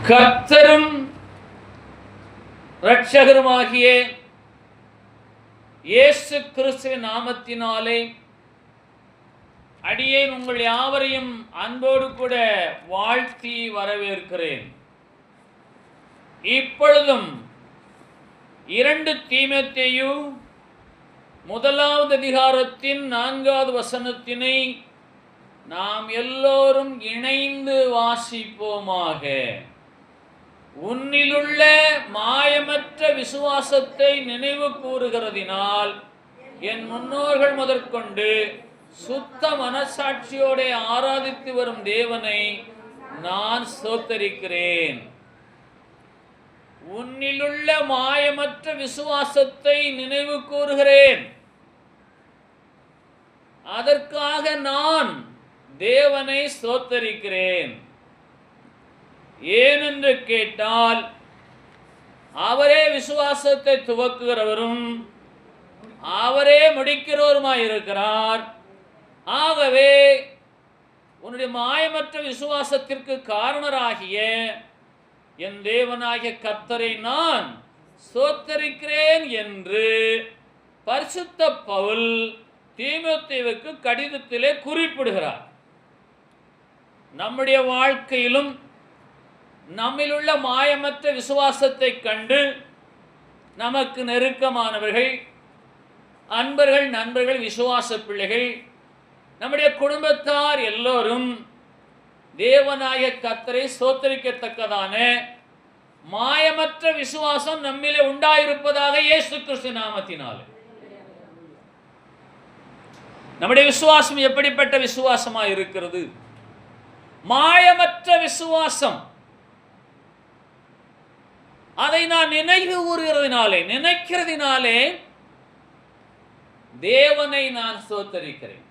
கர்த்தரும் இரட்சகருமாகிய இயேசு கிறிஸ்துவின் நாமத்தினாலே அடியேன் உங்கள் யாவரையும் அன்போடு கூட வாழ்த்தி வரவேற்கிறேன். இப்பொழுதும் 2 தீமோத்தேயு 1வது அதிகாரத்தின் 4வது வசனத்தினை நாம் எல்லோரும் இணைந்து வாசிப்போமாக. உன்னிலுள்ள மாயமற்ற விசுவாசத்தை நினைவு கூறுகிறதினால் என் முன்னோர்கள் முதற்கொண்டு சுத்த மனசாட்சியோட ஆராதித்து வரும் தேவனை நான் ஸ்தோத்தரிக்கிறேன். உன்னிலுள்ள மாயமற்ற விசுவாசத்தை நினைவு கூறுகிறேன். அதற்காக நான் தேவனை ஸ்தோத்தரிக்கிறேன். ஏனென்று கேட்டால் அவரே விசுவாசத்தை துவக்குகிறவரும் அவரே முடிக்கிறவருமாயிருக்கிறார். ஆகவே உன்னுடைய மாயமற்ற விசுவாசத்திற்கு காரணராகிய என் தேவனாகிய கர்த்தரை நான் ஸ்தோத்தரிக்கிறேன் என்று பரிசுத்த பவுல் தீமோத்தேயுவுக்கு கடிதத்திலே குறிப்பிடுகிறார். நம்முடைய வாழ்க்கையிலும் நம்மிலுள்ள மாயமற்ற விசுவாசத்தை கண்டு நமக்கு நெருக்கமானவர்கள், அன்பர்கள், நண்பர்கள், விசுவாச பிள்ளைகள், நம்முடைய குடும்பத்தார் எல்லோரும் தேவனாகிய கர்த்தரை ஸ்தோத்தரிக்கத்தக்கதான மாயமற்ற விசுவாசம் நம்மிலே உண்டாயிருப்பதாக இயேசு கிறிஸ்து நாமத்தினாலே. நம்முடைய விசுவாசம் எப்படிப்பட்ட விசுவாசமாக இருக்கிறது? மாயமற்ற விசுவாசம். அதை நான் நினைவு நினைக்கிறதினாலே தேவனை நான் ஸ்தோத்தரிக்கிறேன்.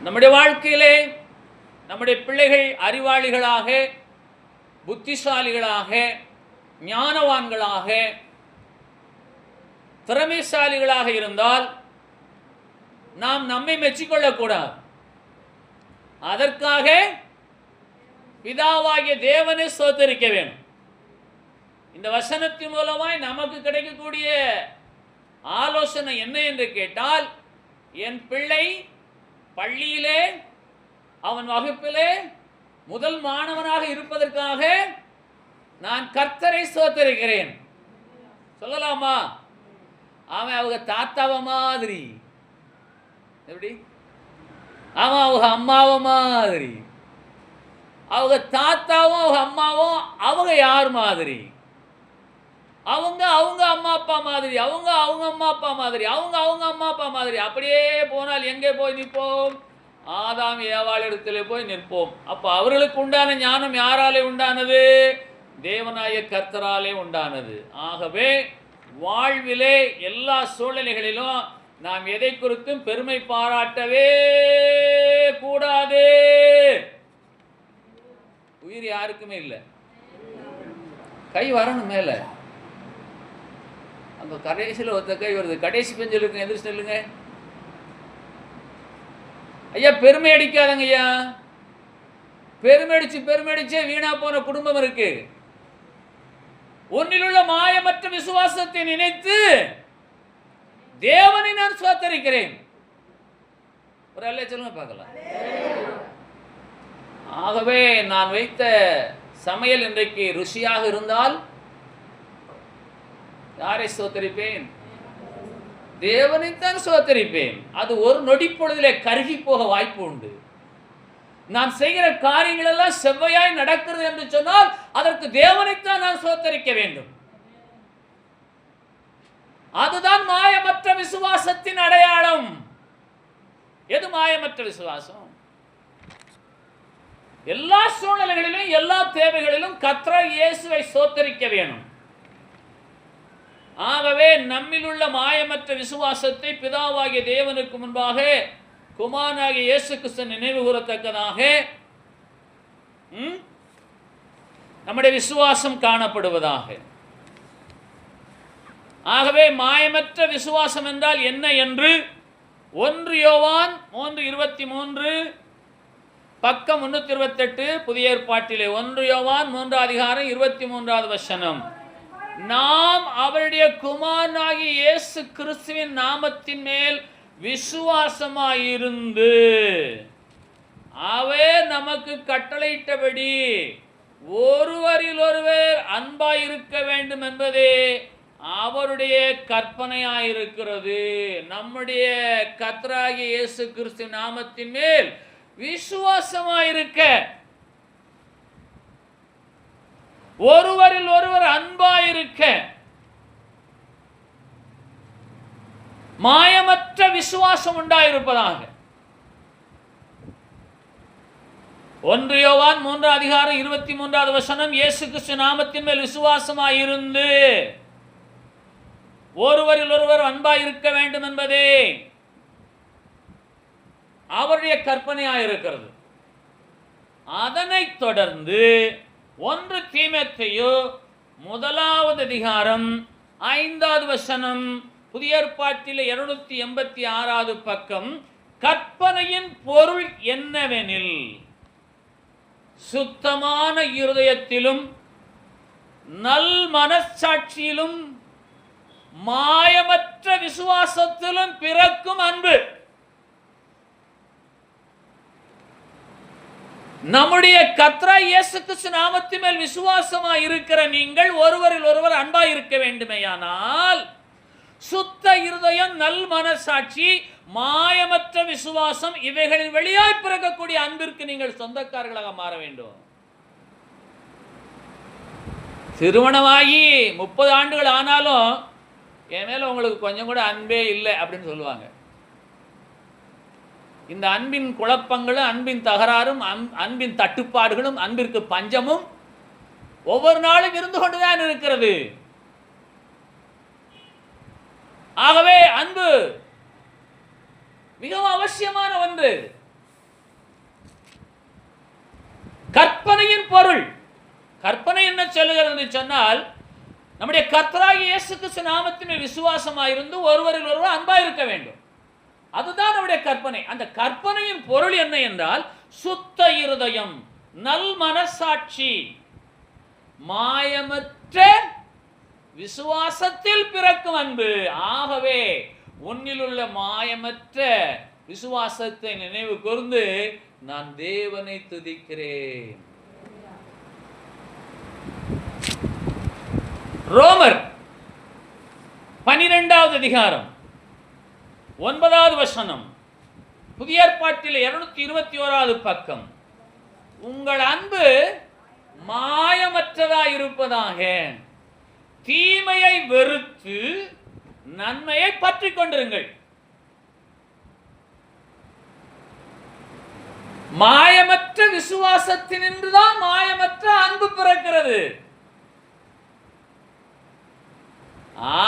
நம்முடைய வாழ்க்கையிலே நம்முடைய பிள்ளைகள் அறிவாளிகளாக, புத்திசாலிகளாக, ஞானவான்களாக, திறமைசாலிகளாக இருந்தால் நாம் நம்மை மெச்சிக்கொள்ளக்கூடாது. அதற்காக பிதாவாகிய தேவனை ஸ்தோத்தரிக்க வேண்டும். இந்த வசனத்தின் மூலமாய் நமக்கு கிடைக்கக்கூடிய ஆலோசனை என்ன என்று கேட்டால், என் பிள்ளை பள்ளியிலே அவன் வகுப்பிலே முதல் மாணவனாக இருப்பதற்காக நான் கர்த்தரை ஸ்தோத்தரிக்கிறேன். சொல்லலாமா? அவன் அவங்க தாத்தாவ மாதிரி, எப்படி? அவன் அவங்க அம்மாவை மாதிரி. அவங்க தாத்தாவும் அவங்க அம்மாவும் அவங்க யார் மாதிரி? அவங்க அவங்க அம்மா அப்பா மாதிரி, அவங்க அவங்க அம்மா அப்பா மாதிரி, அவங்க அவங்க அம்மா அப்பா மாதிரி. அப்படியே போனால் எங்கே போய் நிற்போம்? ஆதாம் ஏவாள் இடத்துல போய் நிற்போம். அப்போ அவர்களுக்கு உண்டான ஞானம் யாராலே உண்டானது? தேவனாய கர்த்தராலே உண்டானது. ஆகவே வாழ்விலே எல்லா சூழ்நிலைகளிலும் நாம் எதை குறித்தும் பெருமை பாராட்டவே கூடாது. உயிர் யாருக்குமே இல்லை. கை வரணும் மேலே. அந்த கடைசியில் ஒருத்த கை வருது. கடைசி பெஞ்சலுக்கு எதிர்த்து சொல்லுங்க. ஐயா, பெருமை அடிக்காதங்க ஐயா. பெருமையடிச்சே வீணா போன குடும்பம் இருக்கு. உன்னிலுள்ள மாயமற்ற விசுவாசத்தை நினைத்து தேவனை நான் ஸ்தோத்தரிக்கிறேன். ஒரு அல்ல சொல்லுங்க பார்க்கலாம். ஆகவே நான் வைத்த சமையல் இன்றைக்கு ருசியாக இருந்தால் யாரை ஸ்தோத்தரிப்பேன்? தேவனைத்தான் ஸ்தோத்தரிப்பேன். அது ஒரு நொடி பொழுதிலே கருகி போக வாய்ப்பு உண்டு. நான் செய்கிற காரியங்கள் எல்லாம் செவ்வையாய் நடக்கிறது என்று சொன்னால் அதற்கு தேவனைத்தான் நான் ஸ்தோத்தரிக்க வேண்டும். அதுதான் மாயமற்ற விசுவாசத்தின் அடையாளம். எது மாயமற்ற விசுவாசம்? எல்லா சூழ்நிலைகளிலும் எல்லா தேவைகளிலும் கர்த்தர் இயேசுவை ஸ்தோத்தரிக்க வேணும். ஆகவே நம்மிலுள்ள மாயமற்ற விசுவாசத்தை பிதாவாகிய தேவனுக்கு முன்பாக குமாரனாகிய இயேசு கிறிஸ்து நினைவு கூறத்தக்கதாக நம்முடைய விசுவாசம் காணப்படுவதாக. ஆகவே மாயமற்ற விசுவாசம் என்றால் என்ன என்று 1 யோவான் 3:23 பக்கம் 328 புதிய ஏற்பாட்டிலே 1 யோவான் 3 அதிகாரம் 23வது வசனம். நாம் அவருடைய குமாரனாகிய இயேசு கிறிஸ்துவின் நாமத்தின் மேல் விசுவாசமாயிருந்து அவர் நமக்கு கட்டளையிட்டபடி ஒருவரில் ஒருவர் அன்பாயிருக்க வேண்டும் என்பதே அவருடைய கற்பனையாயிருக்கிறது. நம்முடைய கர்த்தராகிய இயேசு கிறிஸ்து நாமத்தின் மேல் விசுவாசமாயிருக்க, ஒருவரில் ஒருவர் அன்பாயிருக்க, மாயமற்ற விசுவாசம் உண்டாயிருப்பதாக. 1 யோவான் 3 அதிகாரம் 23வது வசனம். இயேசு கிறிஸ்து நாமத்தின் மேல் விசுவாசமாயிருந்து ஒருவரில் ஒருவர் அன்பாயிருக்க வேண்டும் என்பதே அவருடைய கற்பனையாயிருக்கிறது. அதனைத் தொடர்ந்து 1 தீமோத்தேயு 1வது அதிகாரம் 5வது வசனம், புதிய ஏற்பாட்டில் 286வது பக்கம். கற்பனையின் பொருள் என்னவெனில், சுத்தமான இருதயத்திலும் நல் மனச்சாட்சியிலும் மாயமற்ற விசுவாசத்திலும் பிறக்கும் அன்பு. நம்முடைய கர்த்தராகிய இயேசு கிறிஸ்து நாமத்தின் மேல் விசுவாசமாய் இருக்கிற நீங்கள் ஒருவரில் ஒருவர் அன்பாய் இருக்க வேண்டுமேயானால், சுத்த இருதயம், நல் மனசாட்சி, மாயமற்ற விசுவாசம், இவைகளின் வெளியாய் பிறக்கக்கூடிய அன்பிற்கு நீங்கள் சொந்தக்காரர்களாக மாற வேண்டும். திருமணமாகி 30 ஆண்டுகள் ஆனாலும் என் மேல உங்களுக்கு கொஞ்சம் கூட அன்பே இல்லை அப்படின்னு சொல்லுவாங்க. இந்த அன்பின் குழப்பங்களும், அன்பின் தகராறும், அன்பின் தட்டுப்பாடுகளும், அன்பிற்கு பஞ்சமும் ஒவ்வொரு நாளும் இருந்து கொண்டுதான் இருக்கிறது. ஆகவே அன்பு மிகவும் அவசியமான ஒன்று. கற்பனையின் பொருள், கற்பனை என்ன சொல்லுகிறது என்று சொன்னால், நம்முடைய கர்த்தராகிய இயேசு கிறிஸ்து நாமத்தின் விசுவாசமாயிருந்து ஒருவரில் ஒருவர் அன்பாயிருக்க வேண்டும். அதுதான் நம்முடைய கற்பனை. அந்த கற்பனையின் பொருள் என்ன என்றால், சுத்த இருதயம், நல் மனசாட்சி, மாயமற்ற விசுவாசத்தில் பிறக்கும் அன்பு. ஆகவே உன்னில் உள்ள மாயமற்ற விசுவாசத்தை நினைவு கூர்ந்து நான் தேவனை துதிக்கிறேன். ரோமர் 12வது அதிகாரம் 9வது வசனம், புதிய ஏற்பாட்டில் 221வது பக்கம். உங்கள் அன்பு மாயமற்றதாய் இருப்பதாக, தீமையை வெறுத்து நன்மையை பற்றிக் கொண்டிருங்கள். மாயமற்ற விசுவாசத்தினின்றுதான் மாயமற்ற அன்பு பிறக்கிறது.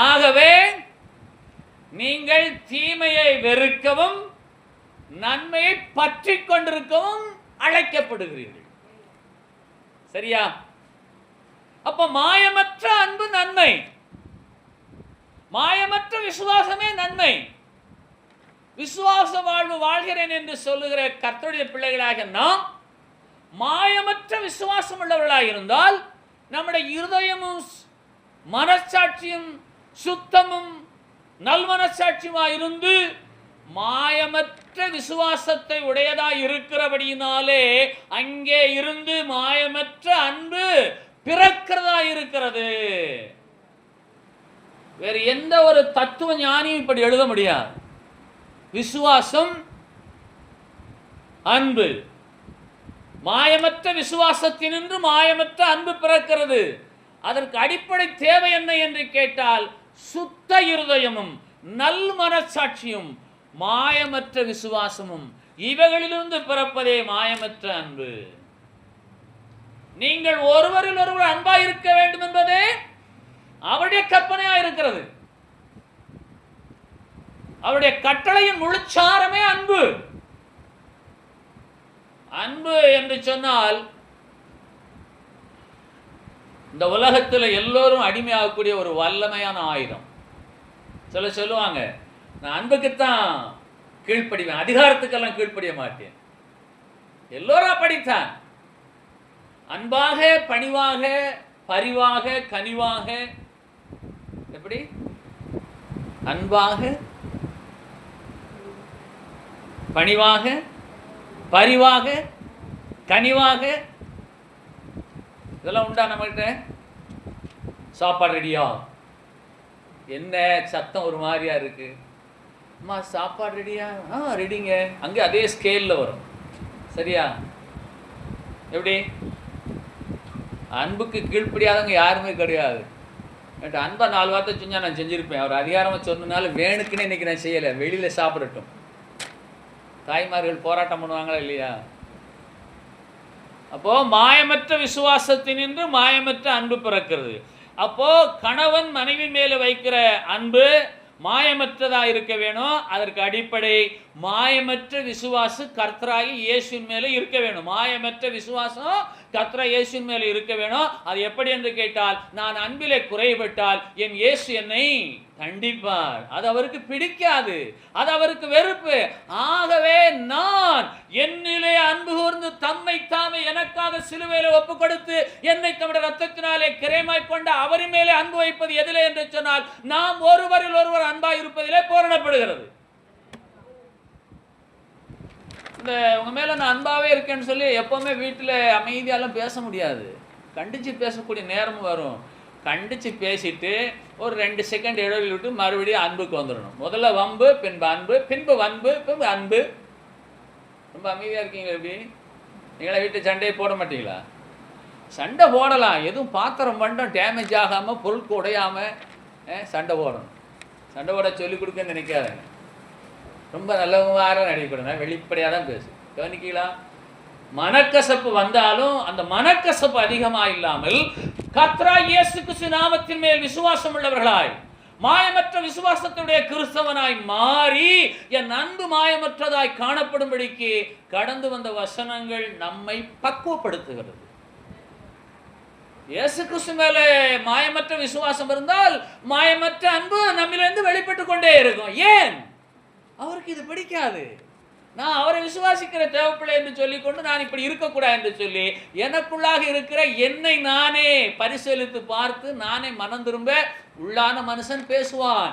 ஆகவே நீங்கள் தீமையை வெறுக்கவும் நன்மையை பற்றிக் கொண்டிருக்கவும் அழைக்கப்படுகிறீர்கள். சரியா? அப்ப மாயமற்ற அன்பு நன்மை, மாயமற்ற விசுவாசமே நன்மை. விசுவாச வாழ்வு வாழ்கிறேன் என்று சொல்லுகிற கர்த்தருடைய பிள்ளைகளாக நாம் மாயமற்ற விசுவாசம் உள்ளவர்களாக இருந்தால், நம்முடைய இருதயமும் மனசாட்சியும் சுத்தமும் நல் மனசாட்சியுமாய் இருந்து மாயமற்ற விசுவாசத்தை உடையதாய் இருக்கிறபடியினாலே அங்கே இருந்து மாயமற்ற அன்பு பிறக்கிறதா இருக்கிறது. வேறு எந்த ஒரு தத்துவ ஞானியும் இப்படி எழுத முடியாது. விசுவாசம், அன்பு, மாயமற்ற விசுவாசத்தினின்று மாயமற்ற அன்பு பிறக்கிறது. அதற்கு அடிப்படை தேவை என்ன என்று கேட்டால், சுத்த இருதயமும் நல் மனசாட்சியும் மாயமற்ற விசுவாசமும், இவைகளிலிருந்து பிறப்பதே மாயமற்ற அன்பு. நீங்கள் ஒருவரில் ஒருவர் அன்பாய் இருக்க வேண்டும் என்பதே அவருடைய கற்பனையா இருக்கிறது. அவருடைய கட்டளையின் முழுச்சாரமே அன்பு. அன்பு என்று சொன்னால், இந்த உலகத்தில் எல்லோரும் அடிமையாகக்கூடிய ஒரு வல்லமையான ஆயுதம். சொல்லுவாங்க, நான் அன்புக்குத்தான் கீழ்ப்படிவேன், அதிகாரத்துக்கெல்லாம் கீழ்ப்படிய மாட்டேன். எல்லோரும் அப்படித்தான். அன்பாக, பணிவாக, பரிவாக, கனிவாக. எப்படி? அன்பாக, பணிவாக, பரிவாக, கனிவாக. இதெல்லாம் உண்டா நம்மகிட்ட? சாப்பாடு ரெடியா? என்ன சத்தம் ஒரு மாதிரியா இருக்கு? அம்மா சாப்பாடு ரெடியா? ரெடிங்க. அங்கே அதே ஸ்கேலில் வரும். சரியா? எப்படி? அன்புக்கு கீழ்ப்படியாதவங்க யாருமே கிடையாது. என்கிட்ட அன்பா 4 வார்த்தை செஞ்சால் நான் செஞ்சுருப்பேன். அவர் அதிகாரமாக சொன்னனால வேணுக்குன்னு இன்றைக்கி நான் செய்யலை. வெளியில் சாப்பிடட்டும். தாய்மார்கள் போராட்டம் பண்ணுவாங்களா இல்லையா? அப்போது மாயமற்ற விசுவாசத்தினின்று மாயமற்ற அன்பு பிறக்கிறது. அப்போது கணவன் மனைவி மேலே வைக்கிற அன்பு மாயமற்றதாக இருக்க வேணும். அதற்கு அடிப்படை மாயமற்ற விசுவாசம் கர்த்தராகி இயேசுவின் மேலே இருக்க வேணும். மாயமற்ற விசுவாசம் கர்த்தரா இயேசுவின் மேலே இருக்க வேணும். அது எப்படி என்று கேட்டால், நான் அன்பிலே குறைபட்டால் என் இயேசு என்னை கண்டிப்பார். அது அவருக்கு பிடிக்காது, அது அவருக்கு வெறுப்பு. ஆகவே நான் என்னிலே அன்பு கூர்ந்து தம்மை தாமே எனக்காக சிலுவையிலே ஒப்பு கொடுத்து என்னை தம்முடைய ரத்தத்தினாலே கிரயமாய் கொண்ட அவரின் மேலே அன்பு வைப்பது எதிலே என்று சொன்னால், நாம் ஒருவரில் ஒருவர் அன்பாய் இருப்பதிலே பூரணப்படுகிறது. இந்த உங்க மேல நான் அன்பாவே இருக்கேன்னு சொல்லி எப்பவுமே வீட்டில் அமைதியாலாம் பேச முடியாது. கண்டிச்சு பேசக்கூடிய நேரமும் வரும். கண்டிச்சு பேசிட்டு ஒரு 2 செகண்ட் இடைவெளி விட்டு மறுபடியும் அன்புக்கு வந்துடணும். முதல்ல வம்பு, பின்பு அன்பு, பின்பு வன்பு, பின்பு அன்பு. ரொம்ப அமைதியாக இருக்கீங்க. எப்படி நீங்களா வீட்டு சண்டையை போட மாட்டீங்களா? சண்டை போடலாம், எதுவும் பாத்திரம் பண்டம் டேமேஜ் ஆகாமல் பொருட்கள் உடையாமல் சண்டை போடணும். சண்டை போட சொல்லிக் கொடுக்கன்னு நினைக்காதங்க. ரொம்ப நல்லவங்க நடிக்கக்கூடாது, வெளிப்படையாக தான் பேசு. கவனிக்கீங்களா? மனக்கசப்பு வந்தாலும் அந்த மனக்கசப்பு அதிகமாக இல்லாமல் கர்த்தராகிய இயேசு கிறிஸ்து நாமத்தின் மேல் விசுவாசம் உள்ளவர்களாய், மாயமற்ற விசுவாசத்துடைய கிறிஸ்தவனாய் மாறி என் அன்பு மாயமற்றதாய் காணப்படும்படிக்கு கடந்து வந்த வசனங்கள் நம்மை பக்குவப்படுத்துகிறது. இயேசு கிறிஸ்து மேலே மாயமற்ற விசுவாசம் இருந்தால் மாயமற்ற அன்பு நம்மிலிருந்து வெளிப்பட்டு கொண்டே இருக்கும். ஏன்? அவருக்கு இது பிடிக்காது. நான் அவரை விசுவாசிக்கிற தேவப்பிள்ளை என்று சொல்லிக்கொண்டு நான் இப்படி இருக்கக்கூடாது என்று சொல்லி எனக்குள்ளாக இருக்கிற என்னை நானே பரிசீலித்து பார்த்து நானே மனம் திரும்ப உள்ளான மனுஷன் பேசுவான்.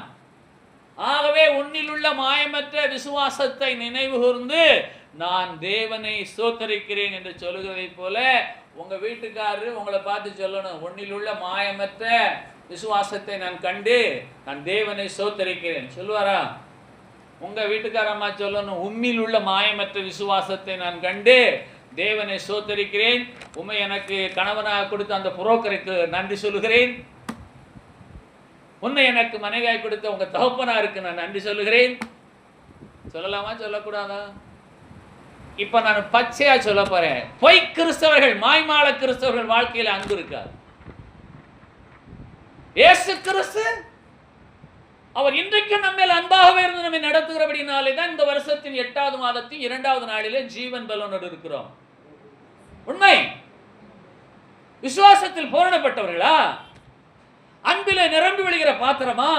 ஆகவே உன்னில் உள்ள மாயமற்ற விசுவாசத்தை நினைவு கூர்ந்து நான் தேவனை ஸ்தோத்தரிக்கிறேன் என்று சொல்லுகிறதை போல உங்க வீட்டுக்காரரு உங்களை பார்த்து சொல்லணும், உன்னில் உள்ள மாயமற்ற விசுவாசத்தை நான் கண்டு நான் தேவனை ஸ்தோத்தரிக்கிறேன். சொல்லுவாரா? உங்க வீட்டுக்காரம்மா சொல்லணும், உம்மில் உள்ள மாயமற்ற விசுவாசத்தை நான் கண்டு தேவனை ஸ்தோத்தரிக்கிறேன். உம்மை எனக்கு கணவனாக கொடுத்த அந்த புரோக்கருக்கு நன்றி சொல்லுகிறேன். உன்னை எனக்கு மனைவியாய் கொடுத்த உங்க தகப்பனாருக்கு நான் நன்றி சொல்லுகிறேன். சொல்லலாமா சொல்லக்கூடாதா? இப்ப நான் பச்சையா சொல்ல போறேன். பொய் கிறிஸ்தவர்கள், மாய்மால கிறிஸ்தவர்கள் வாழ்க்கையில் அன்பு இருக்காது. இயேசு கிறிஸ்து அவர் இன்றைக்கு நம்ம அன்பாகவே இருந்து நம்மை நடத்துகிறபடினாலே தான் இந்த வருஷத்தின் 8வது மாதத்தின் 2வது நாளிலே ஜீவன் பலனோடு இருக்கிறோம். உண்மை. விசுவாசத்தில் பூரணப்பட்டவர்களா? அன்பிலே நிரம்பி விழுகிற பாத்திரமா?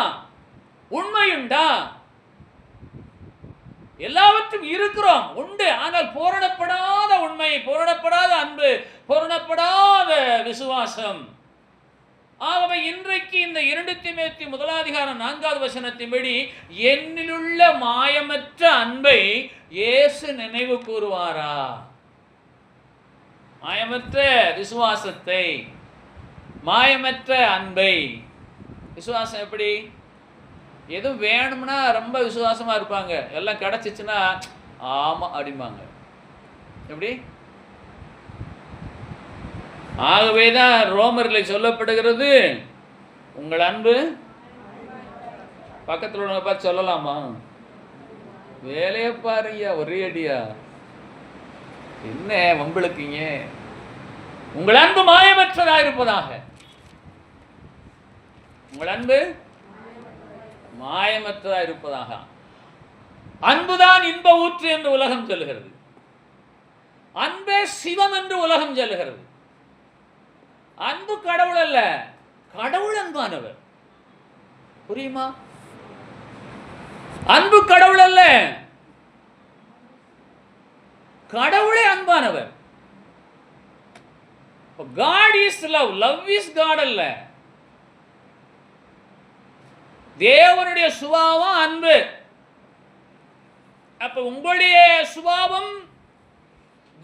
உண்மையுண்டா? எல்லாவற்றும் இருக்கிறோம், உண்டு. ஆனால் பூரணப்படாத உண்மை, பூரணப்படாத அன்பு, பூரணப்படாத விசுவாசம். ஆகவே இன்றைக்கு இந்த 2 தீமோத்தேயு 1 வசனத்தின்படி என்னிலுள்ள மாயமற்ற அன்பை இயேசு நினைவு கூறுவாரா? மாயமற்ற விசுவாசத்தை, மாயமற்ற அன்பை. விசுவாசம் எப்படி? எதுவும் வேணும்னா ரொம்ப விசுவாசமா இருப்பாங்க, எல்லாம் கிடைச்சிச்சுன்னா ஆமா அப்படிம்பாங்க. எப்படி? ஆகவேதான் ரோமரில் சொல்லப்படுகிறது, உங்கள் அன்பு பக்கத்தில் உள்ளவங்க பார்த்து சொல்லலாமா? வேலையை பாருங்க, ஒரே அடியா என்ன வம்பிழுக்கீங்க? உங்கள் அன்பு மாயமற்றதாக இருப்பதாக. உங்கள் அன்பு மாயமற்றதாக இருப்பதாக. அன்புதான் இன்ப ஊற்று என்று உலகம் சொல்லுகிறது. அன்பே சிவம் என்று உலகம் சொல்லுகிறது. அன்பு கடவுள் அல்ல, கடவுள் அன்பானவர். புரியுமா? அன்பு கடவுள் அல்ல, கடவுளே அன்பானவர். God is love. Love is God அல்ல. தேவனுடைய சுபாவம் அன்பு. அப்ப உங்களுடைய சுபாவம்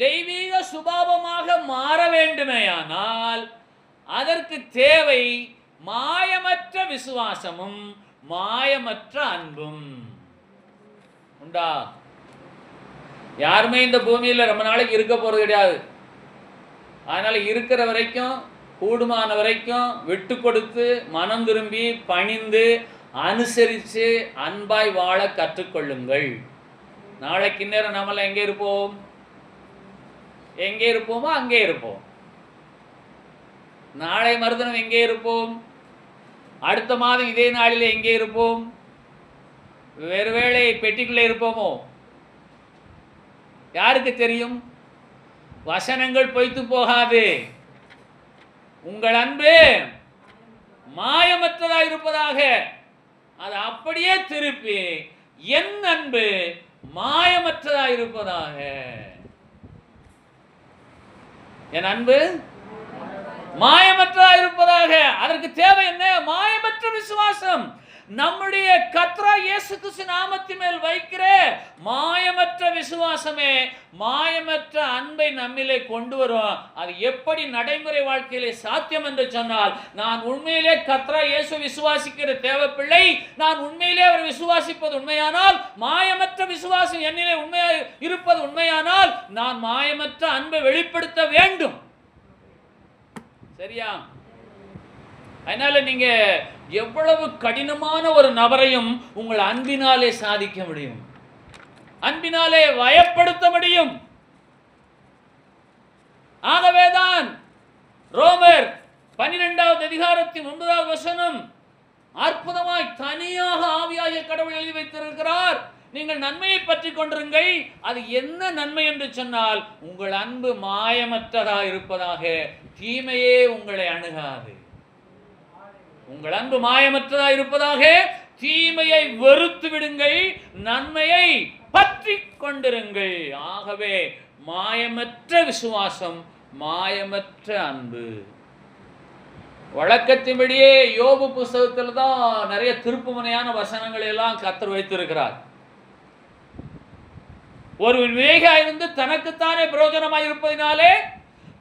தெய்வீக சுபாவமாக மாற வேண்டுமேயானால் அதற்கு தேவை மாயமற்ற விசுவாசமும் மாயமற்ற அன்பும். உண்டா? யாருமே இந்த பூமியில் ரொம்ப நாளைக்கு இருக்க போறது கிடையாது. அதனால இருக்கிற வரைக்கும் கூடுமான வரைக்கும் விட்டு கொடுத்து மனம் திரும்பி பணிந்து அனுசரித்து அன்பாய் வாழ கற்றுக்கொள்ளுங்கள். நாளைக்கு நேரம் நம்மள எங்கே இருப்போம்? எங்கே இருப்போமோ அங்கே இருப்போம். நாளை மறுதினம் எங்கே இருப்போம்? அடுத்த மாதம் இதே நாளில் எங்கே இருப்போம்? வேறுவேளை பெட்டிக்குள்ளே இருப்போமோ? யாருக்கு தெரியும்? வசனங்கள் பொய்த்து போகாது. உங்கள் அன்பு மாயமற்றதாக இருப்பதாக. அது அப்படியே திருப்பி என் அன்பு மாயமற்றதாக இருப்பதாக. என் அன்பு மாயமற்றதாக இருப்பதாக. அதற்கு தேவை என்ன? மாயமற்ற விசுவாசம். நம்முடைய கர்த்தராகிய இயேசு கிறிஸ்து நாமத்தின் மேல் வைக்கிற மாயமற்ற விசுவாசமே மாயமற்ற அன்பை நம்மிலே கொண்டு வரும். அது எப்படி நடைமுறை வாழ்க்கையிலே சாத்தியம் என்று சொன்னால், நான் உண்மையிலே கர்த்தராகிய இயேசு விசுவாசிக்கிற தேவப்பிள்ளை, நான் உண்மையிலே அவர் விசுவாசிப்பது உண்மையானால், மாயமற்ற விசுவாசம் என்னிலே உண்மையாக இருப்பது உண்மையானால், நான் மாயமற்ற அன்பை வெளிப்படுத்த வேண்டும். சரியா? அதனால நீங்க எவ்வளவு கடினமான ஒரு நபரையும் உங்கள் அன்பினாலே சாதிக்க முடியும், அன்பினாலே வயப்படுத்த முடியும். ஆகவேதான் ரோமர் 12வது அதிகாரத்தின் 9வது வசனம் அற்புதமாய் தனியாக ஆவியாகிய கடவுள் எழுதி வைத்திருக்கிறார். நீங்கள் நன்மையை பற்றி கொண்டிருங்கள். அது என்ன நன்மை என்று சொன்னால், உங்கள் அன்பு மாயமற்றதாக இருப்பதாக, தீமையே உங்களை அணுகாது. உங்கள் அன்பு மாயமற்றதாக இருப்பதாக, தீமையை வெறுத்து விடுங்கள், நன்மையை பற்றி கொண்டிருங்கள். ஆகவே மாயமற்ற விசுவாசம், மாயமற்ற அன்பு. வழக்கத்தின்படியே யோபு புஸ்தகத்தில் தான் நிறைய திருப்புமுனையான வசனங்களை எல்லாம் கர்த்தர் வைத்திருக்கிறார். ஒரு விவேகியாக இருந்து தனக்குத்தானே பிரயோஜனமாக இருப்பதினாலே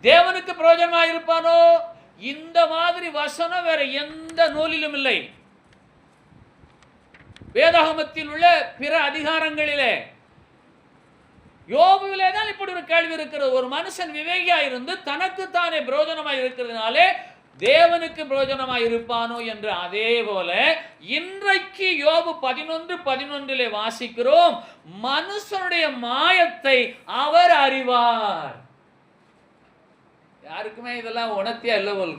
தேவனுக்கு பிரயோஜனமாக இருப்பானோ? இந்த மாதிரி வசனம் வேற எந்த நூலிலும் இல்லை. வேதாகமத்தில் உள்ள பிற அதிகாரங்களிலே யோபுவிலே தான் இப்படி ஒரு கேள்வி இருக்கிறது. ஒரு மனுஷன் விவேகியா இருந்து தனக்குத்தானே பிரயோஜனமாக இருக்கிறதுனாலே தேவனுக்கு பிரயோஜனமாக இருப்பானோ என்று. அதே போல இன்றைக்கு யோபு 11:11 வாசிக்கிறோம், மனுஷனுடைய மாயத்தை அவர் அறிவார். யாருக்குமே இதெல்லாம் உணர்த்தியா இல்லை போல்.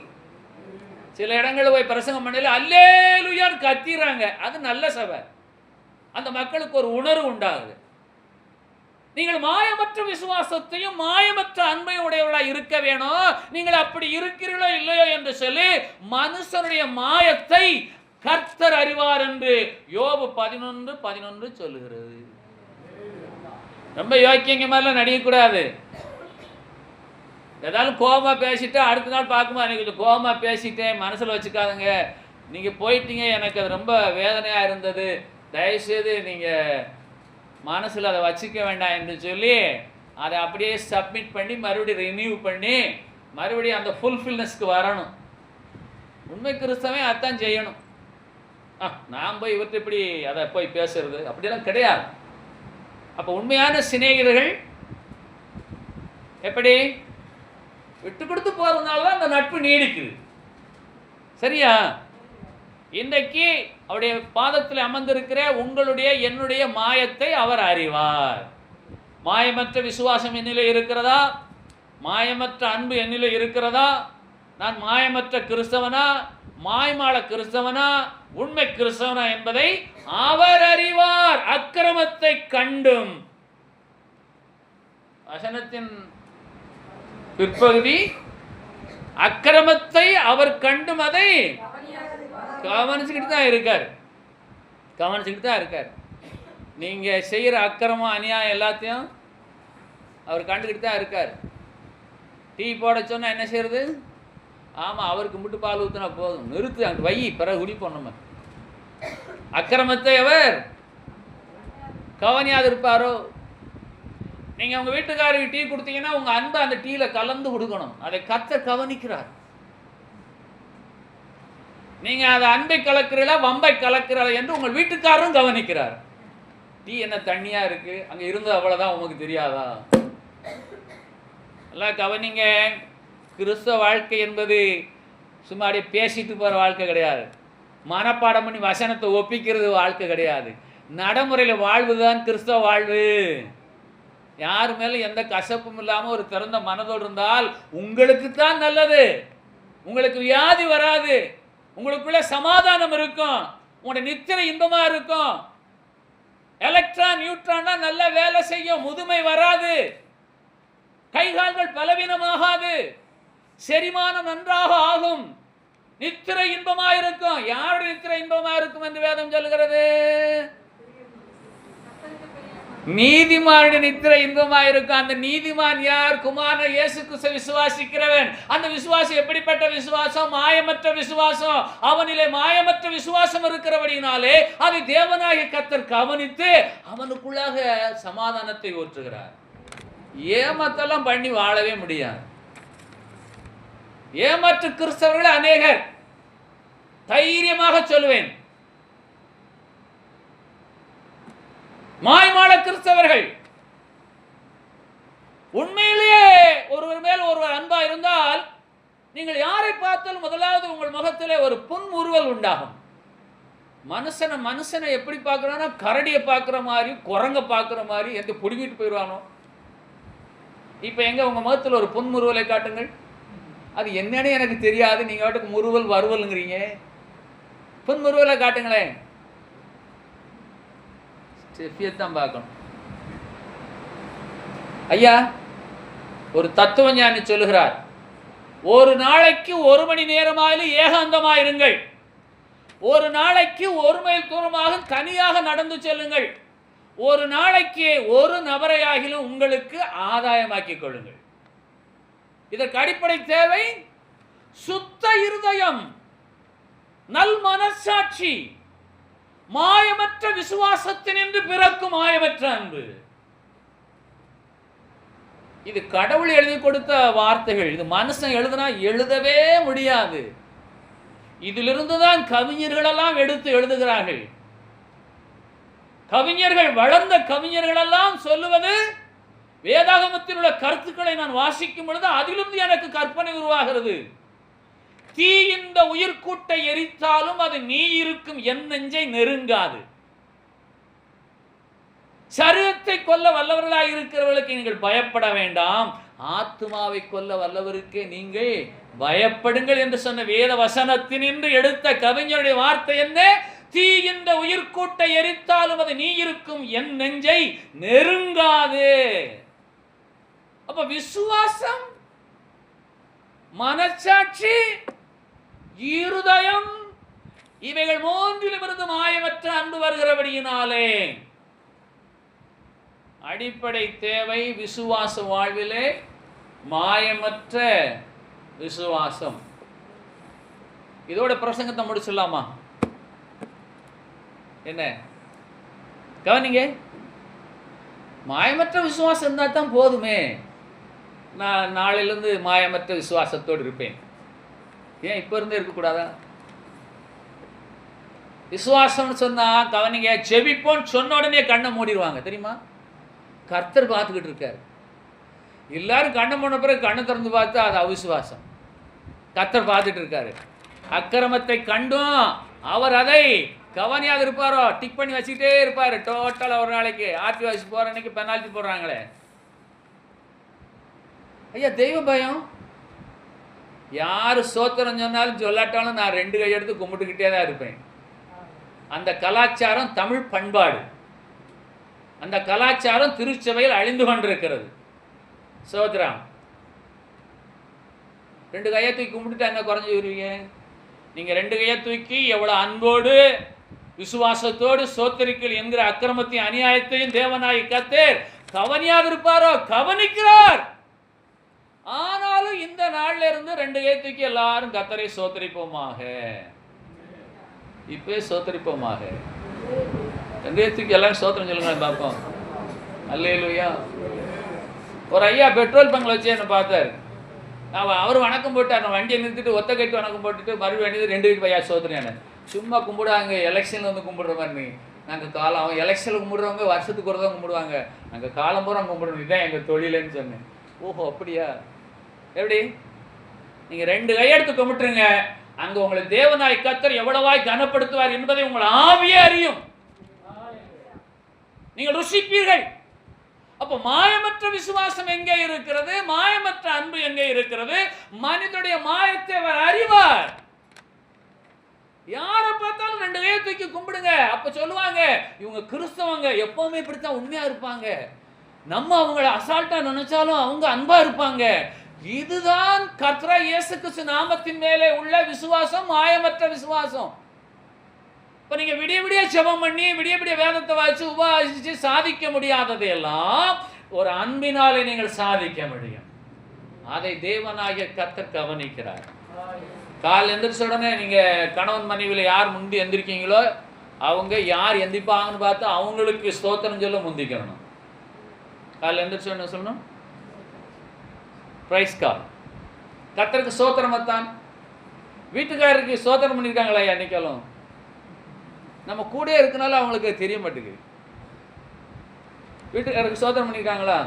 சில இடங்களில் போய் பிரசங்கம் பண்ணல அல்லேலூயான்னு கத்திறாங்க. அது நல்ல சபை, அந்த மக்களுக்கு ஒரு உணர்வு உண்டாகுது. நீங்கள் மாயமற்ற விசுவாசத்தையும் மாயமற்ற அன்பையும் உடையவர்களாக இருக்க வேணும். நீங்கள் அப்படி இருக்கிறீர்களோ இல்லையோ என்று சொல்லி மனுஷனுடைய மாயத்தை கர்த்தர் அறிவார் என்று யோபு 11:11 சொல்லுகிறது. ரொம்ப யோக்கியங்க மாதிரிலாம் நடிக்கக்கூடாது. ஏதாவது கோபமாக பேசிட்டு அடுத்த நாள் பார்க்கும்போது அன்றைக்கி கொஞ்சம் கோபமாக பேசிட்டேன், மனசில் வச்சுக்காதுங்க, நீங்கள் போயிட்டீங்க, எனக்கு அது ரொம்ப வேதனையாக இருந்தது, தயவுசெய்து நீங்கள் மனசில் அதை வச்சுக்க வேண்டாம் என்று சொல்லி அதை அப்படியே சப்மிட் பண்ணி மறுபடியும் ரினியூ பண்ணி மறுபடியும் அந்த ஃபுல்ஃபில்னஸ்க்கு வரணும். உண்மை கிறிஸ்தவன் அதான் செய்யணும். நான் போய் இவர்கிட்ட இப்படி அதை போய் பேசுறது அப்படியெல்லாம் கிடையாது. அப்போ உண்மையான சிநேகிதர்கள் எப்படி விட்டு கொடுத்து போகிறதுனால தான் அந்த நட்பு நீடிக்குது. சரியா? இன்றைக்கு அவருடைய பாதத்தில் அமர்ந்திருக்கிற உங்களுடைய என்னுடைய மாயத்தை அவர் அறிவார். மாயமற்ற விசுவாசம் என்னிலே இருக்கிறதா? மாயமற்ற அன்பு என்னிலே இருக்கிறதா? நான் மாயமற்ற கிறிஸ்தவனா, மாய்மால கிறிஸ்தவனா, உண்மை கிறிஸ்தவனா என்பதை அவர் அறிவார். அக்கிரமத்தை கண்டும், வசனத்தின் பிற்பகுதி, அக்கிரமத்தை அவர் கண்டும் அதை கவனிச்சுக்கிட்டு தான் இருக்கார். நீங்கள் செய்கிற அக்கிரமம் அநியாயம் எல்லாத்தையும் அவர் கண்டுக்கிட்டு தான் இருக்கார். டீ போட சொன்னால் என்ன செய்யறது? ஆமாம், அவருக்கு மட்டும் பால் ஊற்றினா போதும், நிறுத்து அங்கே வை, பிறகு குடிப்போம். நம்ம அக்கிரமத்தை அவர் கவனியாது இருப்பாரோ? நீங்கள் உங்கள் வீட்டுக்காரருக்கு டீ கொடுத்தீங்கன்னா உங்கள் அன்பை அந்த டீயில் கலந்து கொடுக்கணும். அதை கர்த்தர் கவனிக்கிறார். நீங்கள் அதை அன்பை கலக்கிறீங்களா வம்பை கலக்கிறீங்களா என்று உங்கள் வீட்டுக்காரரும் கவனிக்கிறார். டீ என்ன தண்ணியாக இருக்குது, அங்கே இருந்தது அவ்வளோதான், உங்களுக்கு தெரியாதா? எல்லாம் கவனிங்க. கிறிஸ்தவ வாழ்க்கை என்பது சும்மா அப்படியே பேசிட்டு போகிற வாழ்க்கை கிடையாது. மனப்பாடம் பண்ணி வசனத்தை ஒப்பிக்கிறது வாழ்க்கை கிடையாது. நடைமுறையில் வாழ்வு தான் கிறிஸ்தவ வாழ்வு. யார் மேலும் எந்த கசப்பும் இல்லாமல் ஒரு திறந்த மனதோடு இருந்தால் உங்களுக்கு தான் நல்லது. உங்களுக்கு வியாதி வராது, உங்களுக்குள்ள சமாதானம் இருக்கும், உங்களுடைய நித்திரை இன்பமா இருக்கும். எலக்ட்ரான் நியூட்ரான் நல்லா வேலை செய்யும், முதுமை வராது, கைகால்கள் பலவீனமாகாது, செரிமானம் நன்றாக ஆகும், நித்திரை இன்பமா இருக்கும். யாருடைய நித்திரை இன்பமா இருக்கும் என்று வேதம் சொல்கிறது? நீதிமானுடைய நித்திரை இன்பமா இருக்கும். அந்த நீதிமான் யார்? குமாரன் இயேசு கிறிஸ்துவை விசுவாசிக்கிறவன். அந்த விசுவாசம் எப்படிப்பட்ட விசுவாசம்? மாயமற்ற விசுவாசம். அவனிலே மாயமற்ற விசுவாசம் இருக்கிறபடினாலே அதை தேவனாகிய கர்த்தர் கவனித்து அவனுக்குள்ளாக சமாதானத்தை ஊற்றுகிறார். ஏமாத்தெல்லாம் பண்ணி வாழவே முடியாது. ஏமாற்று கிறிஸ்தவர்கள் அநேகர். தைரியமாக சொல்லுவேன், மாய்மால கிறிஸ்தவர்கள். உண்மையிலேயே ஒருவர் மேல் ஒருவர் அன்பா இருந்தால் நீங்கள் யாரை பார்த்தாலும் முதலாவது உங்கள் முகத்திலே ஒரு புன்முறுவல் உண்டாகும். மனுஷனை எப்படி பார்க்கறானா, கரடியை பார்க்குற மாதிரி, குரங்க பார்க்குற மாதிரி எந்த பிடுங்கிட்டு போயிடுவானோ. இப்போ எங்க உங்க முகத்தில் ஒரு புன்முறுவலை காட்டுங்கள். அது என்னன்னு எனக்கு தெரியாது, நீங்க வாட்டுக்கு முறுவல் வருவல்ங்கிறீங்க. புன்முறுவலை காட்டுங்களேன். தான் பார்க்கணும். ஐயா, ஒரு தத்துவ ஞானி சொல்லுகிறார், ஒரு நாளைக்கு 1 மணி நேரமாயிலும் ஏகாந்தமாயிருங்கள், ஒரு நாளைக்கு 1 மைல் தூரமாக தனியாக நடந்து செல்லுங்கள், ஒரு நாளைக்கு ஒரு நபரையாகிலும் உங்களுக்கு ஆதாயமாக்கிக் கொள்ளுங்கள். இதற்கு அடிப்படை தேவை சுத்த இருதயம், நல் மனசாட்சி, மாயமற்ற விசுவாசத்தினின்று பிறக்கும் மாயமற்ற அன்பு. இது கடவுள் எழுதி கொடுத்த வார்த்தைகள். இது மனுஷன் எழுதினா எழுதவே முடியாது. இதிலிருந்து தான் கவிஞர்கள் எல்லாம் எடுத்து எழுதுகிறார்கள். கவிஞர்கள், வளர்ந்த கவிஞர்கள் எல்லாம் சொல்லுவது, வேதாகமத்தில் உள்ள கருத்துக்களை நான் வாசிக்கும் பொழுது அதிலிருந்து எனக்கு கற்பனை உருவாகிறது. தீ இந்த உயிர்கூட்டை எரித்தாலும் அது நீ இருக்கும் என் நெஞ்சை நெருங்காது. சரீரத்தை கொல்ல வல்லவர்களாக இருக்கிறவர்களுக்கு நீங்கள் பயப்பட வேண்டாம், ஆத்மாவை கொல்ல வல்லவருக்கு நீங்கள் பயப்படுங்கள் என்று சொன்ன வேத வசனத்தினின்று எடுத்த கவிஞருடைய வார்த்தை என்ன? தீ இந்த உயிர்கூட்டை எரித்தாலும் அது நீ இருக்கும் என் நெஞ்சை நெருங்காது. அப்ப விசுவாசம், மனச்சாட்சி, இருதயம், இவைகள் மூன்றிலும் இருந்து மாயமற்ற அன்பு வருகிறபடியினாலே அடிப்படை தேவை விசுவாச வாழ்விலே மாயமற்ற விசுவாசம். இதோட பிரசங்கத்தை முடிச்சிடலாமா? என்ன கவனிங்க, மாயமற்ற விசுவாசம் இருந்தால் தான் போதுமே. நான் நாளையிலிருந்து மாயமற்ற விசுவாசத்தோடு இருப்பேன். ஏன் இப்போ இருந்தே இருக்கக்கூடாதா? விசுவாசம்னு சொன்னால் கவனிங்க, ஜெபிப்போன்னு சொன்ன உடனே கண்ணை மூடிடுவாங்க தெரியுமா? கர்த்தர் பார்த்துக்கிட்டு இருக்காரு. எல்லாரும் கண்ணை மூடின பிறகு கண்ணை திறந்து பார்த்தா அது அவிசுவாசம். கர்த்தர் பார்த்துட்டு இருக்காரு. அக்கிரமத்தை கண்டும் அவர் அதை கவனியாக இருப்பாரோ, டிக் பண்ணி வச்சுக்கிட்டே இருப்பார். டோட்டலாக ஒரு நாளைக்கு ஆர்டி வாசி போகிற அன்னைக்கு பெனால்ட்டி போடுறாங்களே. ஐயா, தெய்வ பயம். யார் சோத்திரம் சொன்னாலும் சொல்லாட்டாலும் நான் 2 கை எடுத்து கும்பிட்டுக்கிட்டே தான் இருப்பேன். அந்த கலாச்சாரம் தமிழ் பண்பாடு. அந்த கலாச்சாரம் திருச்சபையில் அழிந்து கொண்டிருக்கிறது. சோத்திரம் 2 கையை தூக்கி கும்பிட்டுட்டு என்ன குறைஞ்சி வருவீங்க? நீங்கள் 2 கையை தூக்கி எவ்வளோ அன்போடு விசுவாசத்தோடு சோத்தரிக்கல் என்கிற அக்கிரமத்தையும் அநியாயத்தையும் தேவனாய் கர்த்தர் கவனியாதிருப்பாரோ? கவனிக்கிறார். ஆனாலும் இந்த நாள்ல இருந்து 2 கை தூக்கி எல்லாரும் கர்த்தரை ஸ்தோத்திரிப்போமாக. இப்பவே ஸ்தோத்திரிப்போமாக. 2 கை தூக்கி எல்லாரும் ஸ்தோத்திரம் சொல்லுங்க பார்ப்போம். அல்லேலூயா. ஒரு ஐயா பெட்ரோல் பங்க்ல வச்சு என்ன பார்த்தாரு. அவர் வணக்கம் போட்டார். நான் வண்டியை நிறுத்திட்டு ஒத்த கட்டு வணக்கம் போட்டுட்டு மறுபடியும் 2 கை பையா ஸ்தோத்திரம். சும்மா கும்பிடுவாங்க, எலெக்ஷன்ல வந்து கும்பிடுற மாதிரி. நாங்கள் காலம் அவன் எலெக்ஷனில் கும்பிடுறவங்க வருஷத்துக்கு ஒரு தான் கும்பிடுவாங்க. நாங்கள் காலம் பூரா கும்பிடணும், இதுதான் எங்கள் தொழிலன்னு சொன்னேன். ஓஹோ அப்படியா? எப்படி? நீங்கள் 2 கையெடுத்து கும்பிட்டுருங்க, அங்கே உங்களை தேவனாய் கர்த்தர் எவ்வளவாய் கனப்படுத்துவார் என்பதை உங்கள் ஆவியே அறியும். நீங்கள் ருசிப்பீர்கள். அப்போ மாயமற்ற விசுவாசம் எங்கே இருக்கிறது? மாயமற்ற அன்பு எங்கே இருக்கிறது? மனிதனுடைய மாயத்தை அவர் அறிவார். யாரை பார்த்தாலும் 2 கையை தூக்கி கும்பிடுங்க. அப்ப சொல்லுவாங்க, இவங்க கிறிஸ்தவங்க, எப்பவுமே இப்படித்தான் உண்மையா இருப்பாங்க. நம்ம அவங்கள அசால்ட்டா நினைச்சாலும் அவங்க அன்பா இருப்பாங்க. இதுதான் கர்த்தர் இயேசு கிறிஸ்து நாமத்தின் மேலே உள்ள விசுவாசம், மாயமற்ற விசுவாசம். இப்ப நீங்க விடிய விடிய ஜெபம் பண்ணி, விடிய விடிய வேதத்தை வாசிச்சு உபவாசிச்சு சாதிக்க முடியாததையெல்லாம் ஒரு அன்பினாலே நீங்கள் சாதிக்க முடியும். அதை தேவனாகிய கர்த்தர் கவனிக்கிறார். கால் எந்திரிச்ச உடனே நீங்கள் கணவன் மனைவியில் யார் முந்தி எந்திரிக்கீங்களோ அவங்க யார் எந்திரிப்பாங்கன்னு பார்த்து அவங்களுக்கு ஸ்தோத்திரம் சொல்ல முந்திக்கணும். கால் எந்திரிச்ச உடனே சொல்லணும், பிரைஸ் கால். கர்த்தருக்கு ஸ்தோத்திரமாத்தான். வீட்டுக்காரருக்கு ஸ்தோத்திரம் பண்ணியிருக்காங்களா என்னைக்காலும்? நம்ம கூட இருக்கனால அவங்களுக்கு தெரிய மாட்டேங்குது. வீட்டுக்காரருக்கு ஸ்தோத்திரம் பண்ணியிருக்காங்களா?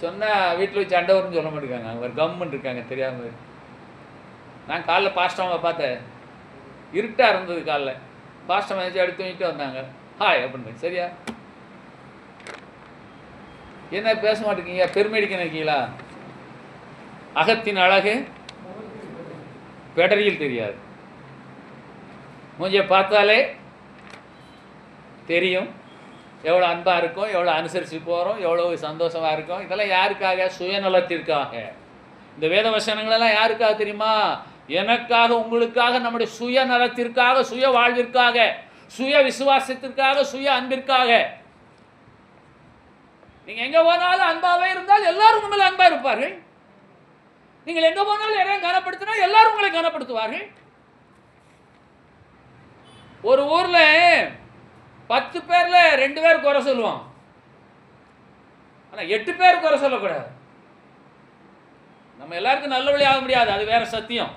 சொன்னால் வீட்டில் வச்சு சண்டை வரும்னு சொல்ல மாட்டேங்காங்க. அவங்க கம்முன்னு இருக்காங்க, தெரியாமல். நான் காலைல பாஸ்டம்மா பார்த்தேன், இருட்டாக இருந்தது. காலைல பாஸ்டம் வச்சு அடுத்து தூங்கிட்டு வந்தாங்க. ஹாய் அப்படின்னு. சரியா? என்ன பேச மாட்டேங்க? பெருமைடிக்க நினைக்கீங்களா? அகத்தின் அழகு பெடரியில் தெரியாது. மூஞ்சியை பார்த்தாலே தெரியும் எவ்வளோ அன்பாக இருக்கும், எவ்வளோ அனுசரித்து போகிறோம், எவ்வளோ சந்தோஷமாக இருக்கும். இதெல்லாம் யாருக்காக? சுயநலத்திற்காக. இந்த வேத வசனங்களெல்லாம் யாருக்காக தெரியுமா? எனக்காக, உங்களுக்காக, நம்முடைய சுயநலத்திற்காக, சுய வாழ்விற்காக, சுய விசுவாசத்திற்காக, சுய அன்பிற்காக. நீங்கள் எங்கே போனாலும் அன்பாகவே இருந்தால் எல்லாரும் உங்களை அன்பாக இருப்பார்கள். நீங்கள் எங்கே போனாலும் யாரையும் கனப்படுத்தினால் எல்லாரும் உங்களை கனப்படுத்துவார்கள். ஒரு ஊரில் 10 பேரில் 2 பேர் குறை சொல்லுவான், ஆனால் 8 பேர் குறை சொல்லக்கூடாது. நம்ம எல்லாருக்கும் நல்ல வழி ஆக முடியாது, அது வேற சத்தியம்.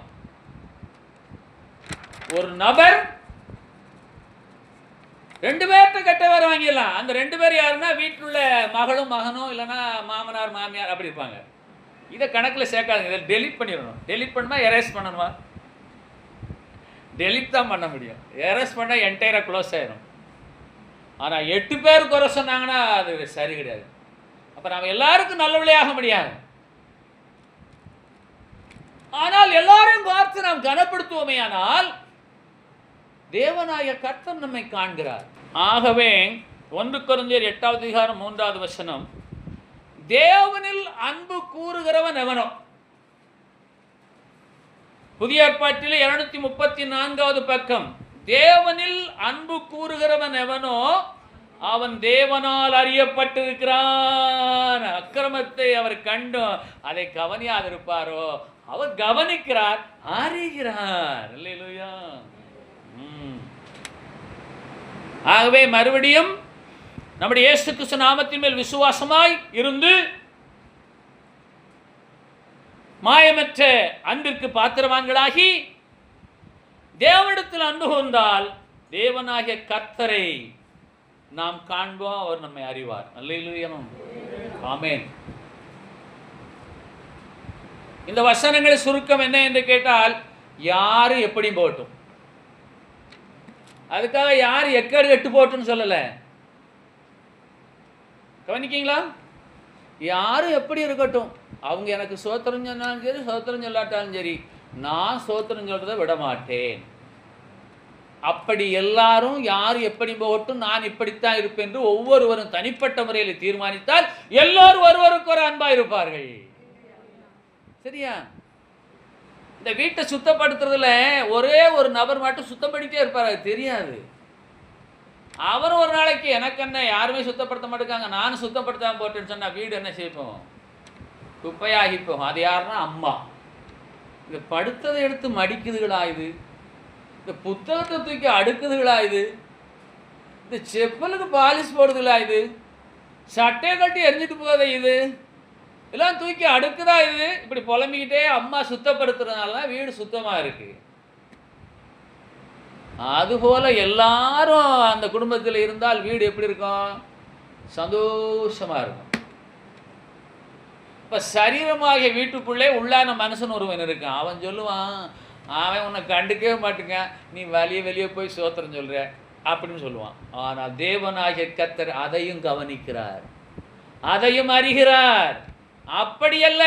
ஒரு நபர் 2 பேர்கிட்ட கெட்ட பேர் வாங்கிடலாம். அந்த 2 பேர் யாருன்னா வீட்டில் உள்ள மகளும் மகனும், இல்லைன்னா மாமனார் மாமியார் அப்படி இருப்பாங்க. இதை கணக்கில் சேர்க்காதுங்க. இதை டெலிட் பண்ணிடணும். டெலிட் பண்ணணுமா எரேஸ் பண்ணணுமா? டெலிட் தான் பண்ண முடியும். எரேஸ் பண்ணால் என்டையராக க்ளோஸ் ஆயிடும். ஆனால் 8 பேர் குறை சொன்னாங்கன்னா அது சரி கிடையாது. அப்போ நம்ம எல்லாருக்கும் நல்ல வழியாக முடியாது. ஆனால் எல்லாரையும் பார்த்து நாம் கனப்படுத்துவோமே ஆனால் தேவனாய கர்த்தர் நம்மை காண்கிறார். ஆகவே 1 கொரிந்தியர் 8வது அதிகாரம் 3வது வசனம், தேவனில் அன்பு கூறுகிறவன் எவனோ. புதிய ஏற்பாட்டில் 234வது பக்கம், தேவனில் அன்பு கூறுகிறவன் எவனோ அவன் தேவனால் அறியப்பட்டிருக்கிறான். அக்கிரமத்தை அவர் கண்டும் அதை கவனியாதிருப்பாரோ அவர் கவனிக்கிறார், அறிகிறார். அல்லேலூயா. ஆகவே மறுபடியும் நம்முடைய இயேசு கிறிஸ்து நாமத்தின் மேல் விசுவாசமாய் இருந்து மாயமற்ற அன்பிற்கு பாத்திரவான்களாகி தேவனிடத்தில் அன்பு கொண்டால் தேவனாகிய கர்த்தரை நாம் காண்போம், அவர் நம்மை அறிவார். அல்லேலூயா. ஆமென். இந்த வசனங்களின் சுருக்கம் என்ன என்று கேட்டால், யாரு எப்படி போட்டும், அதுக்காக யார் எக்கேடு கெட்டு போட்டுன்னு சொல்லல. கவனிக்கீங்களா? யாரு எப்படி இருக்கட்டும், அவங்க எனக்கு சோத்திரம் சொன்னாலும் சரி, சோத்திரம் சொல்லாட்டாலும் சரி, நான் சோத்திரம் சொல்றதை விட மாட்டேன். அப்படி எல்லாரும் யார் எப்படி போகட்டும், நான் இப்படித்தான் இருப்பேன் என்று ஒவ்வொருவரும் தனிப்பட்ட முறையில் தீர்மானித்தால் எல்லோரும் ஒருவருக்கு ஒரு அன்பா இருப்பார்கள். சரியா? இந்த வீட்டை சுத்தப்படுத்துறதுல ஒரே ஒரு நபர் மட்டும் சுத்தம் பண்ணிட்டே இருப்பார், அது தெரியாது. அவர் ஒரு நாளைக்கு எனக்கு என்ன யாருமே சுத்தப்படுத்த மாட்டேங்காங்க, நானும் சுத்தப்படுத்தாமல் போட்டேன்னு சொன்னால் வீடு என்ன செய்வோம்? குப்பையாகி போகும். அது யாருன்னா அம்மா. இந்த படுத்ததை எடுத்து மடிக்குதுகளா இது? இந்த புத்தகத்தை தூக்கி அடுக்குதுகளா இது? இந்த செப்பலுக்கு பாலிஷ் போடுதுகளா இது? சட்டையை கட்டி எரிஞ்சிட்டு போதே இது? எல்லாம் தூக்கி அடுக்குதா இது? இப்படி புலம்பிக்கிட்டே அம்மா சுத்தப்படுத்துறதுனால தான் வீடு சுத்தமாக இருக்குது. அதுபோல் எல்லாரும் அந்த குடும்பத்தில் இருந்தால் வீடு எப்படி இருக்கும்? சந்தோஷமாக இருக்கும். இப்போ சரீரமாகிய வீட்டுக்குள்ளே உள்ளான மனுஷன் ஒருவன் இருக்கான். அவன் சொல்லுவான், அவன் உன்னை கண்டுக்கவே மாட்டேங்க, நீ வெளியே போய் சோத்திரம் சொல்கிற அப்படின்னு சொல்லுவான். ஆனால் தேவனாகிய கர்த்தர் அதையும் கவனிக்கிறார், அதையும் அறிகிறார். அப்படியல்ல,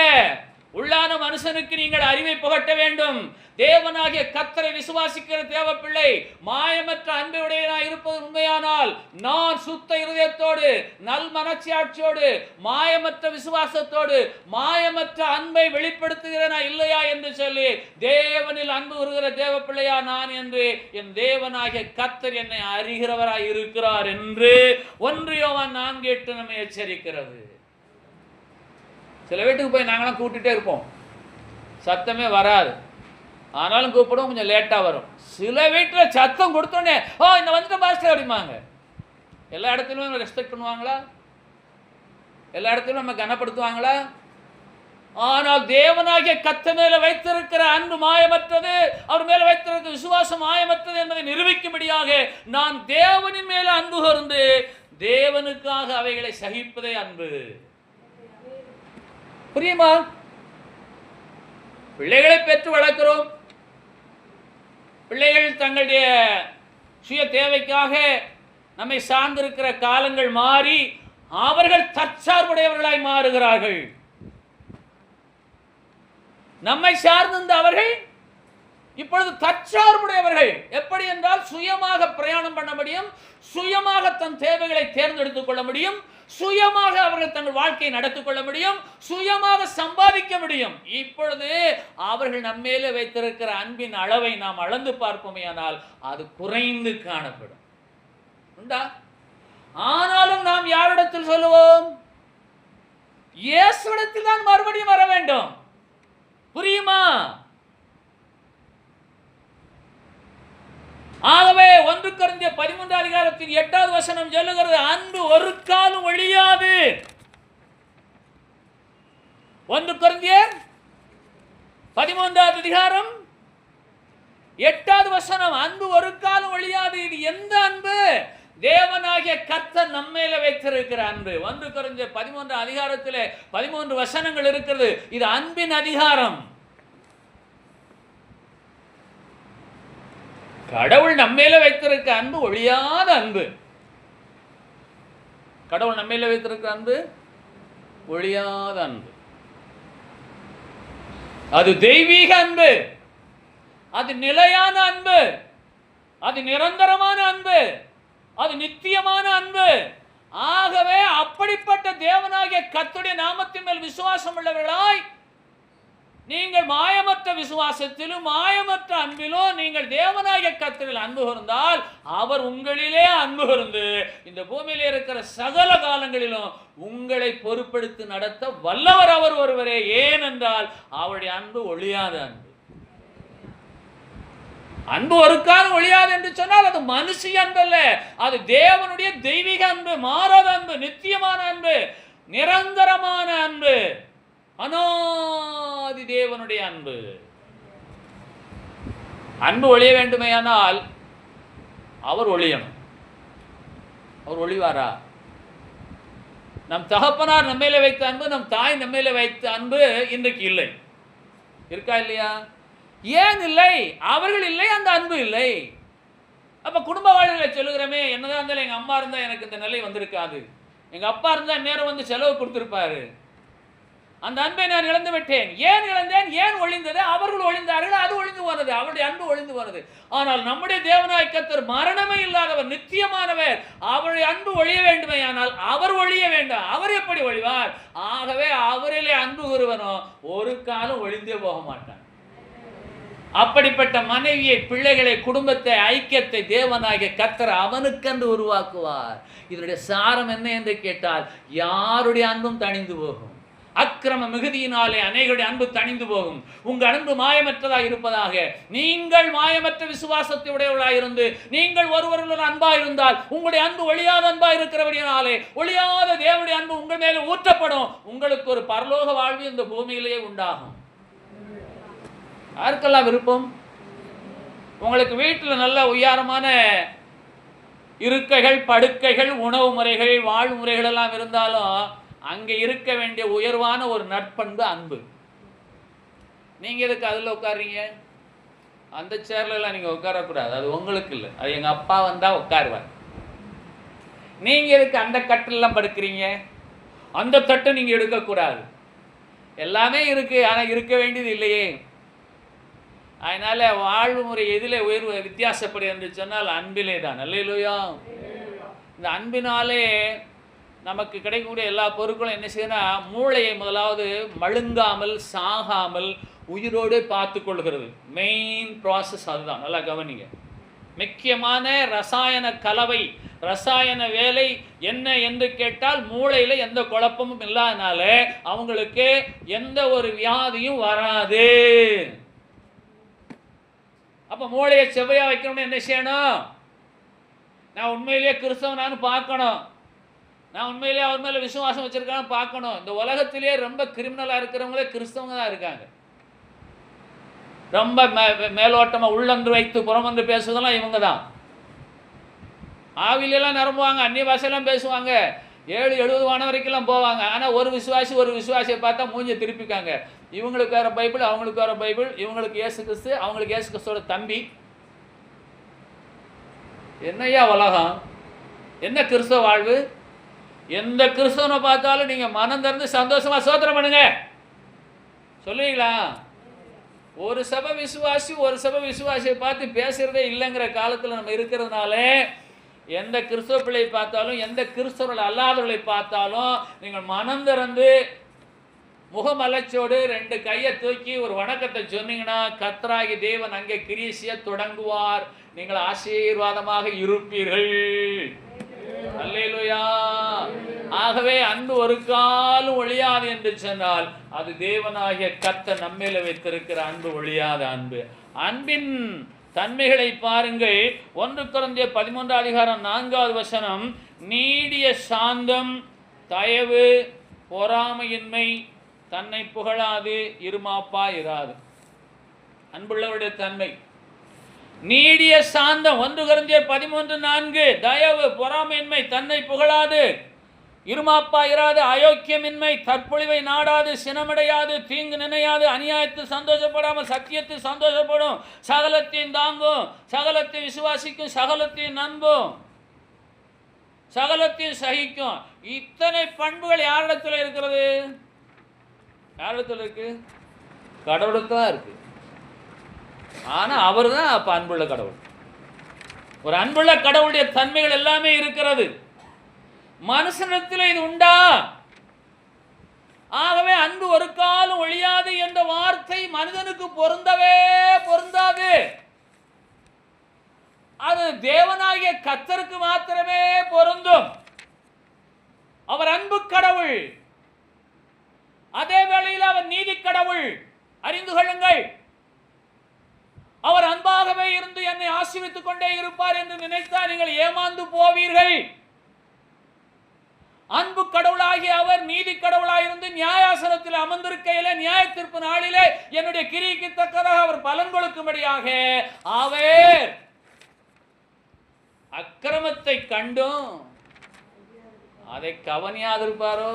உள்ளான மனுஷனுக்கு நீங்கள் அறிவை புகட்ட வேண்டும். தேவனாகிய கர்த்தரை விசுவாசிக்கிற தேவ பிள்ளை மாயமற்ற அன்புடையனாய் இருப்பது உண்மையானால், நான் சுத்த இருதயத்தோடு நல் மனச்சாட்சியோடு மாயமற்ற விசுவாசத்தோடு மாயமற்ற அன்பை வெளிப்படுத்துகிறேனா இல்லையா என்று சொல்லி தேவனில் அன்பு வருகிற தேவ பிள்ளையா நான் என்று என் தேவனாகிய கர்த்தர் என்னை அறிகிறவராய் இருக்கிறார் என்று 1 யோவான் 4:8 நம்மை எச்சரிக்கிறது. சில வீட்டுக்கு போய் நாங்களாம் கூப்பிட்டுட்டே இருப்போம், சத்தமே வராது, ஆனாலும் கூப்பிடுவோம், கொஞ்சம் லேட்டாக வரும். சில வீட்டில் சத்தம் கொடுத்தோன்னே இந்த வந்துட்டு பாஸ்டர் அப்படிம்பாங்க. எல்லா இடத்துலையும் ரெஸ்பெக்ட் பண்ணுவாங்களா? எல்லா இடத்துலையும் நம்ம கனப்படுத்துவாங்களா? ஆனால் தேவனாகிய கர்த்தர் மேலே வைத்திருக்கிற அன்பு மாயமற்றது, அவர் மேலே வைத்திருக்கிற விசுவாசம் மாயமற்றது என்பதை நிரூபிக்கும்படியாக நான் தேவனின் மேலே அன்பு கூர்ந்து தேவனுக்காக அவைகளை சகிப்பதே அன்பு. புரியுமா? பிள்ளைகளை பெற்று வளர்க்கிறோம். பிள்ளைகள் தங்களுடைய சுய தேவைக்காக நம்மை சார்ந்திருக்கிற காலங்கள் மாறி அவர்கள் தற்சார்புடையவர்களாய் மாறுகிறார்கள். நம்மை சார்ந்திருந்த அவர்கள் இப்பொழுது தற்சார்புடையவர்கள். எப்படி என்றால் சுயமாக பிரயாணம் பண்ண முடியும், சுயமாக தன் தேவைகளை தேர்ந்தெடுத்துக் கொள்ள முடியும், சுயமாக அவர்கள் தங்கள் வாழ்க்கையை நடத்திக் கொள்ள முடியும், சுயமாக சம்பாதிக்க முடியும். இப்பொழுது அவர்கள் நம்மேலே வைத்திருக்கிற அன்பின் அளவை நாம் அளந்து பார்ப்போமேயானால் அது குறைந்து காணப்படும். உண்டா? ஆனாலும் நாம் யாரிடத்தில் சொல்லுவோம்? இயேசுவிடத்தில் தான் மறுபடியும் வர வேண்டும். புரியுமா? ஆகவே 1 கொரிந்தியர் 13:8 சொல்லுகிறது, அன்பு ஒரு காலம் ஒழியாது. 1 கொரிந்தியர் 13:8 அன்பு ஒரு காலம் ஒழியாது. இது எந்த அன்பு? தேவனாகிய கர்த்தர் நம்மேல வைத்திருக்கிற அன்பு. 1 கொரிந்தியர் 13 இருக்கிறது. இது அன்பின் அதிகாரம். கடவுள் நம்மேல வைத்திருக்க அன்பு ஒழியாத அன்பு. கடவுள் நம்மேல வைத்திருக்க அன்பு ஒழியாத அன்பு. அது தெய்வீக அன்பு, அது நிலையான அன்பு, அது நிரந்தரமான அன்பு, அது நித்தியமான அன்பு. ஆகவே அப்படிப்பட்ட தேவனாகிய கர்த்தருடைய நாமத்தின் மேல் விசுவாசம் உள்ளவர்களாய் நீங்கள் மாயமற்ற விசுவாசத்திலும் மாயமற்ற அன்பிலும் நீங்கள் தேவனாகிய கர்த்தரில் அன்பு கூர்ந்தால் அவர் உங்களிலே அன்பு கூர்ந்து இந்த பூமியிலே இருக்கிற சகல காலங்களிலும் உங்களை பொறுப்படுத்தி நடத்த வல்லவர் அவர் ஒருவரே. ஏனென்றால் அவருடைய அன்பு ஒழியாத அன்பு. அன்பு ஒரு காலம் ஒழியாது என்று சொன்னால் அது மனுஷிய அன்பு அல்ல, அது தேவனுடைய தெய்வீக அன்பு, மாறாத அன்பு, நித்தியமான அன்பு, நிரந்தரமான அன்பு, அனாதி தேவனுடைய அன்பு. அன்பு ஒழிய வேண்டுமேயானால் அவர் ஒழியணும். அவர் ஒழிவாரா? நம் தகப்பனார் நம்மேல வைத்த அன்பு, நம் தாய் நம்மேல வைத்த அன்பு இன்றைக்கு இல்லை. இருக்கா இல்லையா? ஏன் இல்லை? அவர்கள் இல்லை, அந்த அன்பு இல்லை. அப்ப குடும்ப வாழ்க்கையில சொல்லுகிறமே, என்னதான் இருந்தாலும் எங்க அம்மா இருந்தா எனக்கு இந்த நிலை வந்திருக்காது, எங்க அப்பா இருந்தா நேரம் வந்து செலவு கொடுத்திருப்பாரு, அந்த அன்பை நான் இழந்து விட்டேன். ஏன் இழந்தேன்? ஏன் ஒழிந்தது? அவர்கள் ஒழிந்தார்கள், அது ஒழிந்து போனது, அவருடைய அன்பு ஒழிந்து போனது. ஆனால் நம்முடைய தேவனாகிய கர்த்தர் மரணமே இல்லாதவர், நித்தியமானவர். அவருடைய அன்பு ஒழிய வேண்டுமே, ஆனால் அவர் ஒழிய வேண்டாம். அவர் எப்படி ஒழிவார்? ஆகவே அவரிலே அன்பு கூறுவனோ ஒரு காலம் ஒழிந்தே போக மாட்டான். அப்படிப்பட்ட மனைவியை, பிள்ளைகளை, குடும்பத்தை, ஐக்கியத்தை தேவனாகிய கர்த்தர் அவனுக்கென்று உருவாக்குவார். இதனுடைய சாரம் என்ன என்று கேட்டால், யாருடைய அன்பும் தணிந்து போகும். அக்கிரம மிகுதியினாலே அநேகருடைய அன்பு தணிந்து போகும். உங்கள் அன்பு மாயமற்றதாக இருப்பதாக. நீங்கள் மாயமற்ற விசுவாசத்தை உடையவர்களாக இருந்து நீங்கள் ஒருவருடன் அன்பாக இருந்தால் உங்களுடைய அன்பு ஒளியாத அன்பாக இருக்கிறபடியாலே ஒளியாத தேவனுடைய அன்பு உங்கள் மேலே ஊற்றப்படும். உங்களுக்கு ஒரு பரலோக வாழ்வு இந்த பூமியிலேயே உண்டாகும். யாருக்கெல்லாம் விருப்பம்? உங்களுக்கு வீட்டில் நல்ல உயரமான இருக்கைகள், படுக்கைகள், உணவு முறைகள், வாழ்வு முறைகள் எல்லாம் இருந்தாலும் அங்கே இருக்க வேண்டிய உயர்வான ஒரு நற்பண்பு அன்பு. நீங்கள் எதுக்கு அதில் உட்காருறீங்க? அந்த சேர்ல எல்லாம் நீங்கள் உட்காரக்கூடாது. அது உங்களுக்கு இல்லை, அது எங்கள் அப்பா வந்தால் உட்காருவார். நீங்கள் எதுக்கு அந்த கட்டிலெல்லாம் படுக்கிறீங்க? அந்த தட்டை நீங்கள் எடுக்கக்கூடாது. எல்லாமே இருக்கு, ஆனால் இருக்க வேண்டியது இல்லையே. அதனால வாழ்வு முறை எதில் உயர்வு வித்தியாசப்படும் என்று சொன்னால் அன்பிலே தான். அல்லேலூயா. இந்த அன்பினாலே நமக்கு கிடைக்கக்கூடிய எல்லா பொருட்களும் என்ன செய்யணும்னா, மூளையை முதலாவது மழுங்காமல் சாகாமல் உயிரோடு பார்த்து கொள்கிறது. மெயின் ப்ராசஸ் அதுதான். நல்லா கவனிங்க. முக்கியமான ரசாயன கலவை, ரசாயன வேலை என்ன என்று கேட்டால், மூளையில் எந்த குழப்பமும் இல்லாதனால அவங்களுக்கு எந்த ஒரு வியாதியும் வராது. அப்போ மூளையை செவ்வையாக வைக்கணும்னு என்ன செய்யணும்? நான் உண்மையிலேயே கிறிஸ்தவனான்னு பார்க்கணும். நான் உண்மையிலேயே அவர் மேலே விசுவாசம் வச்சுருக்கான்னு பார்க்கணும். இந்த உலகத்திலேயே ரொம்ப கிரிமினலாக இருக்கிறவங்களே கிறிஸ்தவங்க தான் இருக்காங்க. ரொம்ப மேலோட்டமாக உள்ளன்று வைத்து புறமன்று பேசுவதெல்லாம் இவங்க தான். ஆவிலெல்லாம் நிரம்புவாங்க, அந்நிய பாஷையெல்லாம் பேசுவாங்க, 70 வானம் வரைக்கும்லாம் போவாங்க. ஆனால் ஒரு விசுவாசியை பார்த்தா மூஞ்சி திருப்பிக்காங்க. இவங்களுக்கு வேறு பைபிள், அவங்களுக்கு வேறு பைபிள், இவங்களுக்கு இயேசு கிறிஸ்து, அவங்களுக்கு இயேசு கிறிஸ்துவோட தம்பி. என்னையா உலகம்? என்ன கிறிஸ்தவ வாழ்வு? எந்த கிறிஸ்தவனை பார்த்தாலும் நீங்கள் மனம் திறந்து சந்தோஷமாக சோத்திரம் பண்ணுங்க சொல்லுவீங்களா? ஒரு சபை விசுவாசியை பார்த்து பேசுகிறதே இல்லைங்கிற காலத்தில் நம்ம இருக்கிறதுனால எந்த கிறிஸ்தவ பிள்ளையை பார்த்தாலும், எந்த கிறிஸ்தவர்கள் அல்லாதவர்களை பார்த்தாலும் நீங்கள் மனம் திறந்து முகமலச்சோடு 2 கையை தூக்கி ஒரு வணக்கத்தை சொன்னீங்கன்னா கர்த்தராகிய தேவன் அங்கே கிரியை செய்ய தொடங்குவார். நீங்கள் ஆசீர்வாதமாக இருப்பீர்கள். அல்லேலூயா. ஆகவே அன்பு ஒரு காலம் ஒழியாது என்று சொன்னால் அது தேவனாகிய கர்த்தர் நம்மேல வைத்திருக்கிற அன்பு ஒழியாத அன்பு. அன்பின் தன்மைகளை பாருங்கள். 1 கொரிந்தியர் 13:4 நீடிய சாந்தம், தயவு, பொறாமையின்மை, தன்னை புகழாது, இருமாப்பா இராது. அன்புள்ளவருடைய தன்மை நீடிய சாந்தம். 1 கொரிந்தியர் 13:4 தயவு, பொறாமையின்மை, தன்னை புகழாது, இருமாப்பா இராது, அயோக்கியமின்மை, தற்பொழிவை நாடாது, சினமடையாது, தீங்கு நினையாது, அநியாயத்து சந்தோஷப்படாமல் சத்தியத்தை சந்தோஷப்படும், சகலத்தையும் தாங்கும், சகலத்தை விசுவாசிக்கும், சகலத்தையும் நம்பும், சகலத்தையும் சகிக்கும். இத்தனை பண்புகள் யாரிடத்தில் இருக்கிறது? யாரிடத்தில் இருக்கு? கடவுளுக்கு தான் இருக்கு. ஆனால் அவர் தான் அப்போ அன்புள்ள கடவுள். ஒரு அன்புள்ள கடவுளுடைய தன்மைகள் எல்லாமே இருக்கிறது. மனுஷனிடத்தில் இது உண்டா? ஆகவே அன்பு ஒரு காலம் ஒழியாது என்ற வார்த்தை மனிதனுக்கு பொருந்தாது. அது தேவனாகிய கர்த்தருக்கு மாத்திரமே பொருந்தும். அவர் அன்பு கடவுள், அதே வேளையில் அவர் நீதி கடவுள். அறிந்து கொள்ளுங்கள், அவர் அன்பாகவே இருந்து என்னை ஆசீர்வதித்துக் கொண்டே இருப்பார் என்று நினைத்தால் நீங்கள் ஏமாந்து போவீர்கள். அன்பு கடவுளாகிய அவர் நீதி கடவுளாயிருந்து நியாயாசனத்தில் அமர்ந்திருக்கையில நியாய தீர்ப்பு நாளிலே என்னுடைய கிரிக்கு தக்கதாக அவர் பலன் கொடுக்கும்படியாக அவர் அக்கிரமத்தை கண்டும் அதை கவனியாதிருப்பாரோ?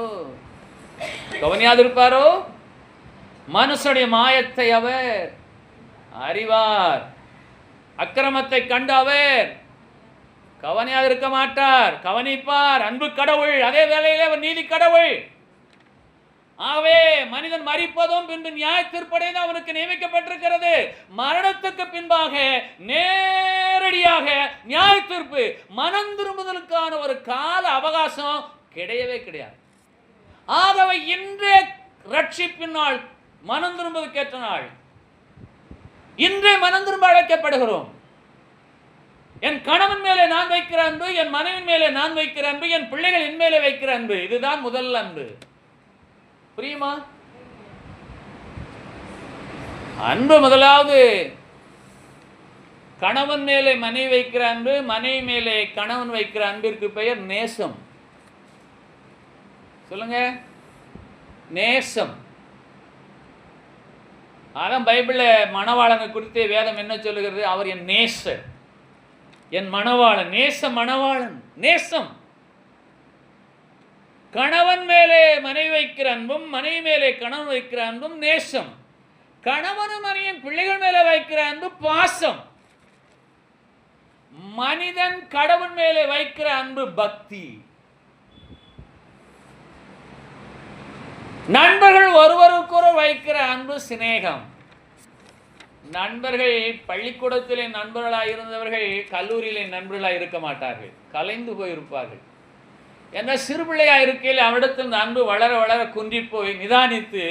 மனுஷனுடைய மாயத்தை அவர் அறிவார். அக்கிரமத்தை கண்டு அவர் கவனியாக இருக்க மாட்டார், கவனிப்பார். அன்பு கடவுள், அதே வேளையிலே அவர் நீதி கடவுள். ஆகவே மனிதன் மரிப்பதும் பின்பு நியாய தீர்ப்படைந்து அவனுக்கு நியமிக்கப்பட்டிருக்கிறது. மரணத்துக்கு பின்பாக நேரடியாக நியாய தீர்ப்பு. மனம் திரும்புதலுக்கான ஒரு கால அவகாசம் கிடையவே கிடையாது. ஆகவே இன்றைய ரட்சிப்பின் நாள் மனம் திரும்புவதற்கேற்ற நாள். இன்றே மனம் திரும்ப அழைக்கப்படுகிறோம். என் கணவன் மேலே நான் வைக்கிற அன்பு, என் மனைவின் மேலே நான் வைக்கிற அன்பு, என் பிள்ளைகள் என் மேலே வைக்கிற அன்பு, இதுதான் முதல் அன்பு. புரியுமா? அன்பு முதலாவது கணவன் மேலே மனைவி வைக்கிற அன்பு, மனைவி மேலே கணவன் வைக்கிற அன்பிற்கு பெயர் நேசம். சொல்லுங்க, நேசம். அதான் பைபிள்ல மணவாளனை குறித்து வேதம் என்ன சொல்லுகிறது? அவர் என் நேசர், என் மணவாளன். நேச மணவாளன், நேசம். கணவன் மேலே மனைவி வைக்கிற அன்பும், மனைவி மேலே கணவன் வைக்கிற அன்பும் நேசம். கணவனும் மனைவியும் பிள்ளைகள் மேலே வைக்கிற அன்பு பாசம். மனிதன் கடவுள் மேலே வைக்கிற அன்பு பக்தி. நண்பர்கள் ஒருவருக்கொரு வைக்கிற அன்பு சிநேகம். நண்பர்கள் பள்ளிக்கூடத்திலே நண்பர்களாக இருந்தவர்கள் கல்லூரியிலே நண்பர்களாக இருக்க மாட்டார்கள், கலைந்து போயிருப்பார்கள். ஏன்னா சிறுபிள்ளையாக இருக்கையில் அவனிடத்தில் அன்பு வளர வளர குன்றி போய் நிதானித்து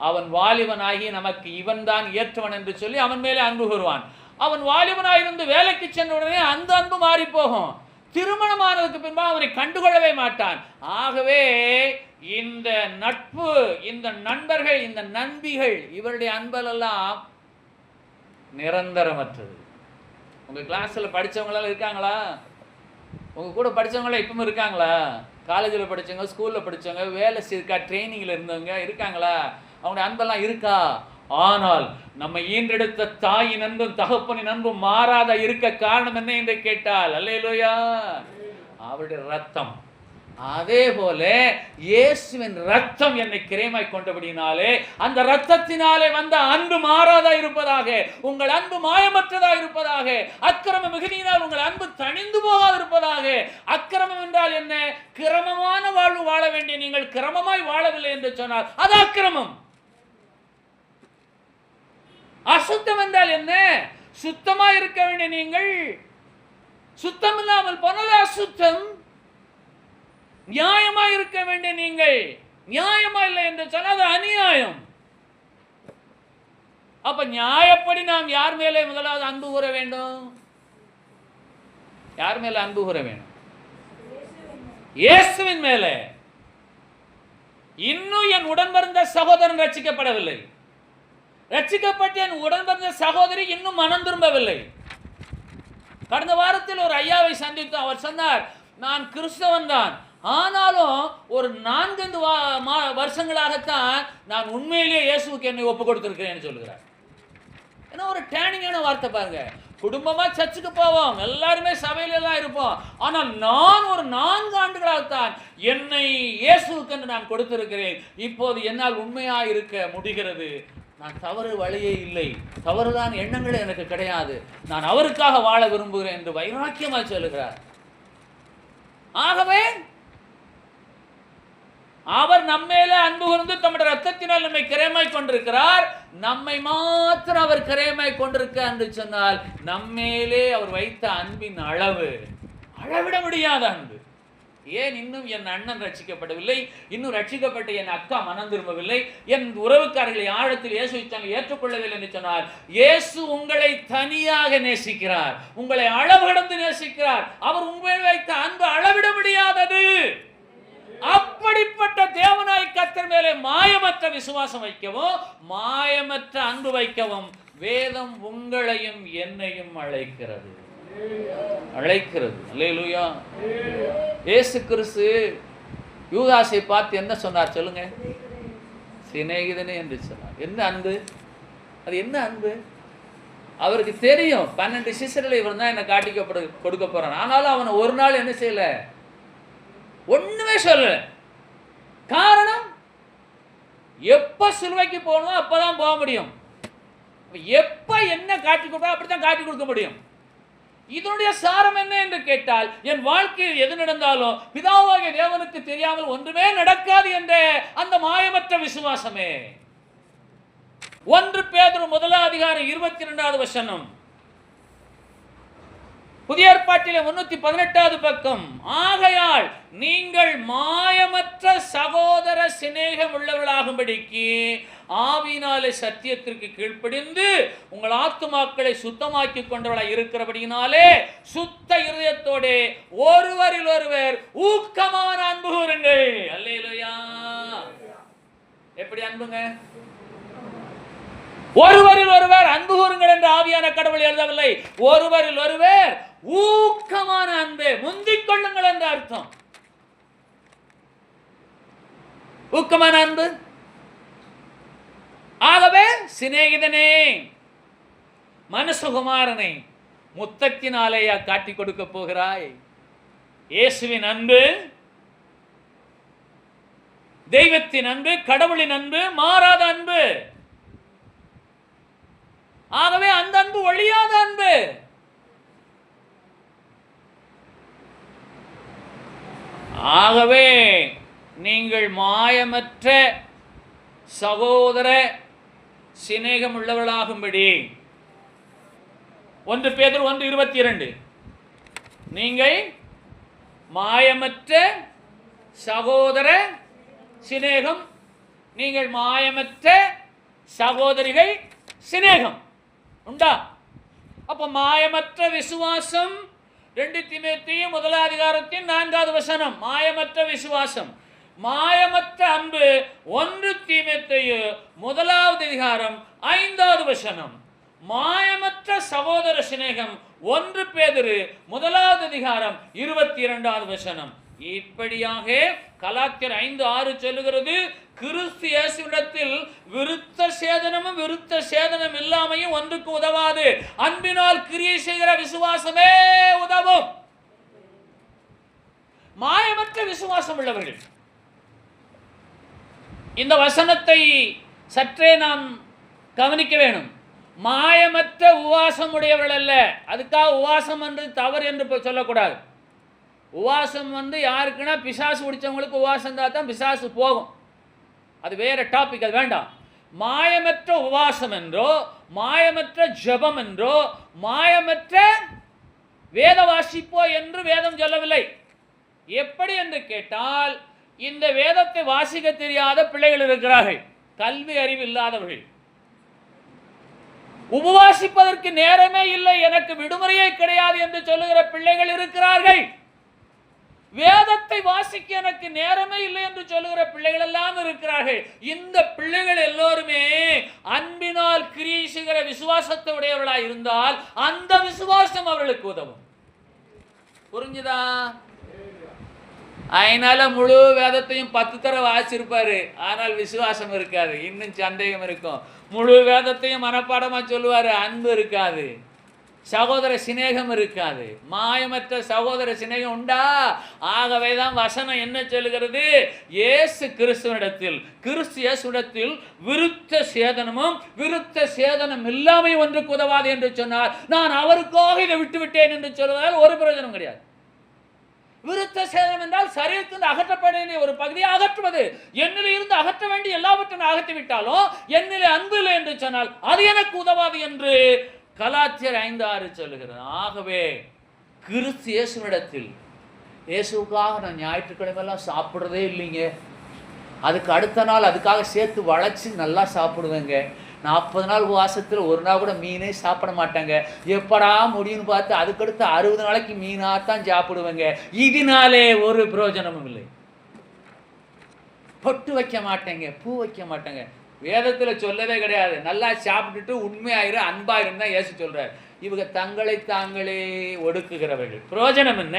அவன் வாலிபனாகி நமக்கு இவன் தான் ஏற்றவன் என்று சொல்லி அவன் மேலே அன்பு கூறுவான். அவன் வாலிபனாயிருந்து வேலைக்கு சென்ற உடனே அந்த அன்பு மாறி போகும். திருமணமானதுக்கு பின்பு அவனை கண்டுகொள்ளவே மாட்டான். ஆகவே இந்த நட்பு, இந்த நண்பர்கள், இந்த நண்பிகள், இவருடைய அன்பெல்லாம் நிரந்தரமற்றது. உங்க கிளாஸ்ல படிச்சவங்களாம் இருக்காங்களா? உங்க கூட படிச்சவங்களாம் இப்பவும் இருக்காங்களா? காலேஜில் படிச்சவங்க, ஸ்கூல்ல படிச்சவங்க, வேலை இருக்கா, ட்ரைனிங்ல இருந்தவங்க இருக்காங்களா? அவனுடைய அன்பெல்லாம் இருக்கா? ஆனால் நம்ம ஈன்றெடுத்த தாயின் அன்பும் தகப்பனின் அன்பும் மாறாத இருக்க காரணம் என்ன என்று கேட்டால், அல்லேலூயா, அவருடைய ரத்தம். அதே போல இயேசுவின் ரத்தம் என்னை கிரயமாய் கொண்டபடினாலே அந்த ரத்தத்தினாலே வந்த அன்பு மாறாதா இருப்பதாக, உங்கள் அன்பு மாயமற்றதா இருப்பதாக, அக்கிரம மிகுதியினால் உங்கள் அன்பு தணிந்து போகாது இருப்பதாக. அக்கிரமம் என்றால் என்ன? கிரமமான வாழ்வு வாழ வேண்டிய நீங்கள் கிரமமாய் வாழவில்லை என்று சொன்னால் அது அக்கிரமம். அசுத்தம் என்றால் என்ன? சுத்தமா இருக்க வேண்டிய நீங்கள் சுத்தம் இல்லாமல் போனால் அசுத்தம். நியாயமா இருக்க வேண்டிய நீங்கள் நியாயமா இல்லை என்று சொன்னால் அது அநியாயம். அப்ப நியாயப்படி நாம் யார் மேலே முதலாவது அன்பு கூற வேண்டும்? யார் மேல அன்பு கூற வேண்டும்? இயேசுவின் மேலே. இன்னும் என் உடன்பிறந்த சகோதரன் ரட்சிக்கப்படவில்லை, ரட்சிக்கப்பட்ட என் உடன்பிறந்த சகோதரி இன்னும் மனம் திரும்பவில்லை. கடந்த வாரத்தில் ஒரு ஐயாவை சந்தித்து அவர் சொன்னார், நான் கிறிஸ்தவன் தான், ஆனாலும் ஒரு 4 வருஷங்களாகத்தான் நான் உண்மையிலேயே இயேசுவுக்கு என்னை ஒப்பு கொடுத்திருக்கிறேன் சொல்லுகிறார். ஏன்னா ஒரு டேனிங்கான வார்த்தை பாருங்க. குடும்பமா சர்ச்சுக்கு போவோம், எல்லாருமே சபையில எல்லாம் இருப்போம், ஆனால் நான் ஒரு 4 ஆண்டுகளாகத்தான் என்னை இயேசுவுக்கு என்று நான் கொடுத்திருக்கிறேன். இப்போது என்னால் உண்மையா இருக்க முடிகிறது. நான் தவறு வழியே இல்லை, தவறுதான் எண்ணங்களே எனக்கு கிடையாது, நான் அவருக்காக வாழ விரும்புகிறேன் என்று வைராக்கியமாக சொல்லுகிறார். ஆகவே அவர் நம்மேலே அன்பு கூர்ந்து தம்முடைய ரத்தத்தினால் நம்மை கிரயமாய் கொண்டிருக்கிறார். நம்மை மாத்திரம் அவர் கிரயமாய் கொண்டிருக்கிறார் என்று சொன்னால் நம்மேலே அவர் வைத்த அன்பின் அளவு அளவிட முடியாத அன்பு. ஏன் இன்னும் என் அண்ணன் ரட்சிக்கப்படவில்லை, இன்னும் ரட்சிக்கப்பட்ட என் அக்கா மனம் திரும்பவில்லை, என் உறவுக்காரர்களை ஆழத்தில் இயேசுவை ஏற்றுக்கொள்ளவில்லை என்று சொன்னார். இயேசு உங்களை தனியாக நேசிக்கிறார், உங்களை அளவு கடந்து நேசிக்கிறார். அவர் உங்களை வைத்த அன்பு அளவிட முடியாதது. அப்படிப்பட்ட தேவனாய் கர்த்தர் மேலே மாயமற்ற விசுவாசம் வைக்கவும் மாயமற்ற அன்பு வைக்கவும் வேதம் உங்களையும் என்னையும் அழைக்கிறது. அல்லேலூயா. இயேசு கிறிஸ்து யூதாசை பார்த்து என்ன சொன்னார் சொல்லுங்க? சிநேகிதனே என்று சொன்னார். என்ன அன்பு அது? என்ன அன்பு? அவருக்கு தெரியும் 12 சிஷ்யர்களை இவன் தான் என்ன கொடுக்க போறான். ஆனாலும் அவனை ஒரு நாள் என்ன செய்யல, ஒண்ணுமே சொல்லல. காரணம், எப்ப சிலுவைக்கு போகணும் அப்பதான் போக முடியும், எப்ப என்ன காட்டி கொடுத்தா அப்படித்தான் காட்டி கொடுக்க முடியும். இதனுடைய சாரம் என்ன என்று கேட்டால், என் வாழ்க்கையில் எது நடந்தாலும் பிதாவாகிய தேவனுக்கு தெரியாமல் ஒன்றுமே நடக்காது என்ற அந்த மாயமற்ற விசுவாசமே. 1 பேதுரு 1:22 புதிய ஏற்பாட்டிலே 318 பக்கம். ஆகையால் நீங்கள் மாயமற்ற சகோதர சிநேகம் உள்ளவர்களாகும்படிக்கு ஆவியினாலே சத்தியத்திற்கு கீழ்ப்படிந்து உங்கள் ஆத்துமாக்களை சுத்தமாக்கி கொண்டவர்களாய் இருக்கிறபடியினாலே சுத்த இருதயத்தோடு ஒருவரில் ஒருவர் ஊக்கமான அன்பு கூறுங்கள். அல்லேலூயா. எப்படி அன்புங்க? ஒருவரில் ஒருவர் அன்பு கூறுங்கள் என்று ஆவியான கடவுள் எழுதவில்லை. ஒருவரில் ஒருவர் ஊக்கமான அன்பு, முந்திக் கொள்ளுங்கள் என்று அர்த்தம். ஊக்கமான அன்பு. ஆகவே சிநேகிதனே, மனுஷகுமாரனை முத்தத்தினாலேயா காட்டி கொடுக்க போகிறாய்? இயேசுவின் அன்பு, தெய்வத்தின் அன்பு, கடவுளின் அன்பு, மாறாத அன்பு. ஆகவே அந்த அன்பு ஒழியாத அன்பு. ஆகவே நீங்கள் மாயமற்ற சகோதர சிநேகம் உள்ளவர்களாகும்படி 1 பேதுரு 1:22 நீங்கள் மாயமற்ற சகோதர சிநேகம், நீங்கள் மாயமற்ற சகோதரிகள் சிநேகம் உண்டா? அப்ப மாயமற்ற விசுவாசம் 2 தீமோத்தேயு 1:4 மாயமற்ற விசுவாசம். மாயமற்ற அன்பு 1 தீமோத்தேயு 1:5 மாயமற்ற சகோதர சிநேகம் 1 பேதுரு 1:22 இப்படியாக கலாத்தியர் 5:6 சொல்லுகிறது, கிறிஸ்து இயேசுவிடத்தில் விருத்த சேதனமும் விருத்த சேதனம் இல்லாமையும் ஒன்றுக்கு உதவாது, அன்பினால் கிரியை செய்கிற விசுவாசமே உதவும். மாயமற்ற விசுவாசம் உள்ளவர்கள். இந்த வசனத்தை சற்றே நாம் கவனிக்க வேணும். மாயமற்ற உவாசம் உடையவர்கள் அல்ல. அதுக்காக உவாசம் என்று தவறு என்று சொல்லக்கூடாது. உவாசம் யாருக்குன்னா பிசாசு பிடிச்சவங்களுக்கு உவாசம் தான் பிசாசு போகும். அது வேற டாபிக், அது வேண்டாம். மாயமற்ற உவாசம் என்றோ, மாயமற்ற ஜெபம் என்றோ, மாயமற்ற வேத வாசிப்போ என்று வேதம் சொல்லவில்லை. எப்படி என்று கேட்டால், இந்த வேதத்தை வாசிக்க தெரியாத பிள்ளைகள் இருக்கிறார்கள், கல்வி அறிவு இல்லாதவர்கள். உபவாசிப்பதற்கு நேரமே இல்லை, எனக்கு விடுமுறையே கிடையாது என்று சொல்லுகிற பிள்ளைகள் இருக்கிறார்கள். வேதத்தை வாசிக்க எனக்கு நேரமே இல்லை என்று சொல்லுகிற பிள்ளைகள் எல்லாம் இருக்கிறார்கள். இந்த பிள்ளைகள் எல்லோருமே அன்பினால் கிரியை செய்கிற விசுவாசத்தை உடையவர்களாக இருந்தால் அந்த விசுவாசம் அவர்களுக்கு உதவும். புரிஞ்சுதா? அதனால முழு வேதத்தையும் 10 தடவை வாசிச்சிருப்பாரு, ஆனால் விசுவாசம் இருக்காது, இன்னும் சந்தேகம் இருக்கும். முழு வேதத்தையும் மனப்பாடமா சொல்லுவாரு, அன்பு இருக்காது, சகோதர சிநேகம் இருக்காது. மாயமற்ற சகோதர சிநேகம் உண்டா? ஆகவே தான் வசனம் என்ன சொல்லுகிறது? இயேசு கிறிஸ்துவிடத்தில், கிறிஸ்து இயேசுவிடத்தில் விருத்த சேதனமும் விருத்த சேதனம் இல்லாமை ஒன்றுக்கு உதவாது என்று சொன்னார். நான் அவருக்காக இதை விட்டு விட்டேன் என்று சொல்வதால் ஒரு பிரயோஜனம் கிடையாது. விருத்த சேதனம் என்றால் சரீரத்திலிருந்து அகற்றப்பட வேண்டிய ஒரு பகுதியை அகற்றுவது. என்னில் இருந்து அகற்ற வேண்டிய எல்லாவற்றையும் அகற்றி விட்டாலும் என்னிலே அன்பு இல்லை என்று சொன்னால் அது எனக்கு உதவாது என்று கலாத்தியர் 5:6 சொல்லுகிறது. ஆகவே கிறிஸ்து இயேசுவிடத்தில், இயேசுக்காக நான் ஞாயிற்றுக்கிழமையெல்லாம் சாப்பிட்றதே இல்லைங்க, அதுக்கு அடுத்த நாள் அதுக்காக சேர்த்து வளைச்சி நல்லா சாப்பிடுவேங்க. 40 நாள் உபவாசத்தில் ஒரு நாள் கூட மீனே சாப்பிட மாட்டாங்க. எப்படா முடியும்னு பார்த்து அதுக்கடுத்து 60 நாளைக்கு மீனாகத்தான் சாப்பிடுவேங்க. இதனாலே ஒரு பிரயோஜனமும் இல்லை. பொட்டு வைக்க மாட்டேங்க, பூ வைக்க மாட்டேங்க. வேதத்தில் சொல்லவே கிடையாது. நல்லா சாப்பிட்டுட்டு உண்மையாயிரு அன்பாயிரும் தான் இயேசு சொல்றார். இவங்க தங்களை தாங்களே ஒடுக்குகிறவர்கள். பிரயோஜனம் என்ன?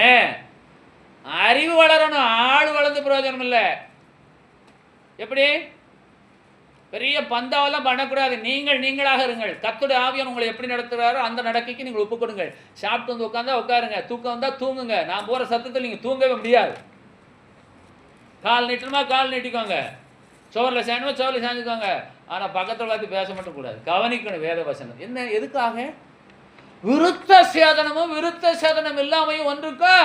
அறிவு வளரணும், ஆள் வளர்ந்து பிரயோஜனம் இல்லை. எப்படி? பெரிய பந்தாவெல்லாம் பண்ணக்கூடாது. நீங்களாக இருங்கள். கர்த்தருடைய ஆவியானவர் உங்களை எப்படி நடத்துகிறாரோ அந்த நடக்கைக்கு நீங்கள் ஒப்பு கொடுங்கள். சாப்பிட்டு வந்து உட்காந்தா உட்காருங்க, தூக்கம் வந்தால் தூங்குங்க. நான் போகிற சத்தத்தில் நீங்கள் தூங்கவே முடியாது. கால் நீட்டணுமா கால் நீட்டிக்கோங்க, சோரில் சாயணுமா சோரில் சாஞ்சுக்கோங்க. ஆனால் பக்கத்தில் பார்த்து பேச மட்டும் கூடாது. கவனிக்கணும் வேத வசனம் என்ன, எதுக்காக? விருத்த சேதனமும் விருத்த சேதனம் இல்லாமையும் ஒன்றுக்கு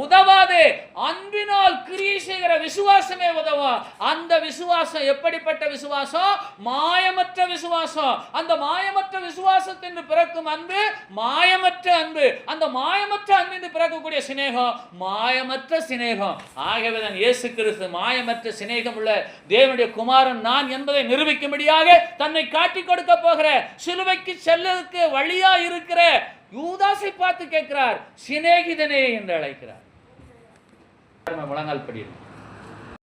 உதவாது. அன்பினால் கிரியை செய்கிற விசுவாசமே உதவும். அந்த விசுவாசம் எப்படிப்பட்ட விசுவாசம்? மாயமற்ற விசுவாசம். அந்த மாயமற்ற விசுவாசத்தின் பிறக்கும் அன்பு மாயமற்ற அன்பு. அந்த மாயமற்ற அன்பின் பிறக்கக்கூடிய சிநேகம் மாயமற்ற சிநேகம். ஆகவே தான் இயேசு கிறிஸ்து மாயமற்ற சிநேகம் உள்ள தேவனுடைய குமாரன் நான் என்பதை நிரூபிக்கும்படியாக தன்னை காட்டிக் கொடுக்க போகிற சிலுவைக்கு செல்லலுக்கு வழியா இருக்கிற யூதாசை பார்த்து கேட்கிறார், சிநேகிதனே என்று அழைக்கிறார். முழங்கால் படியும்.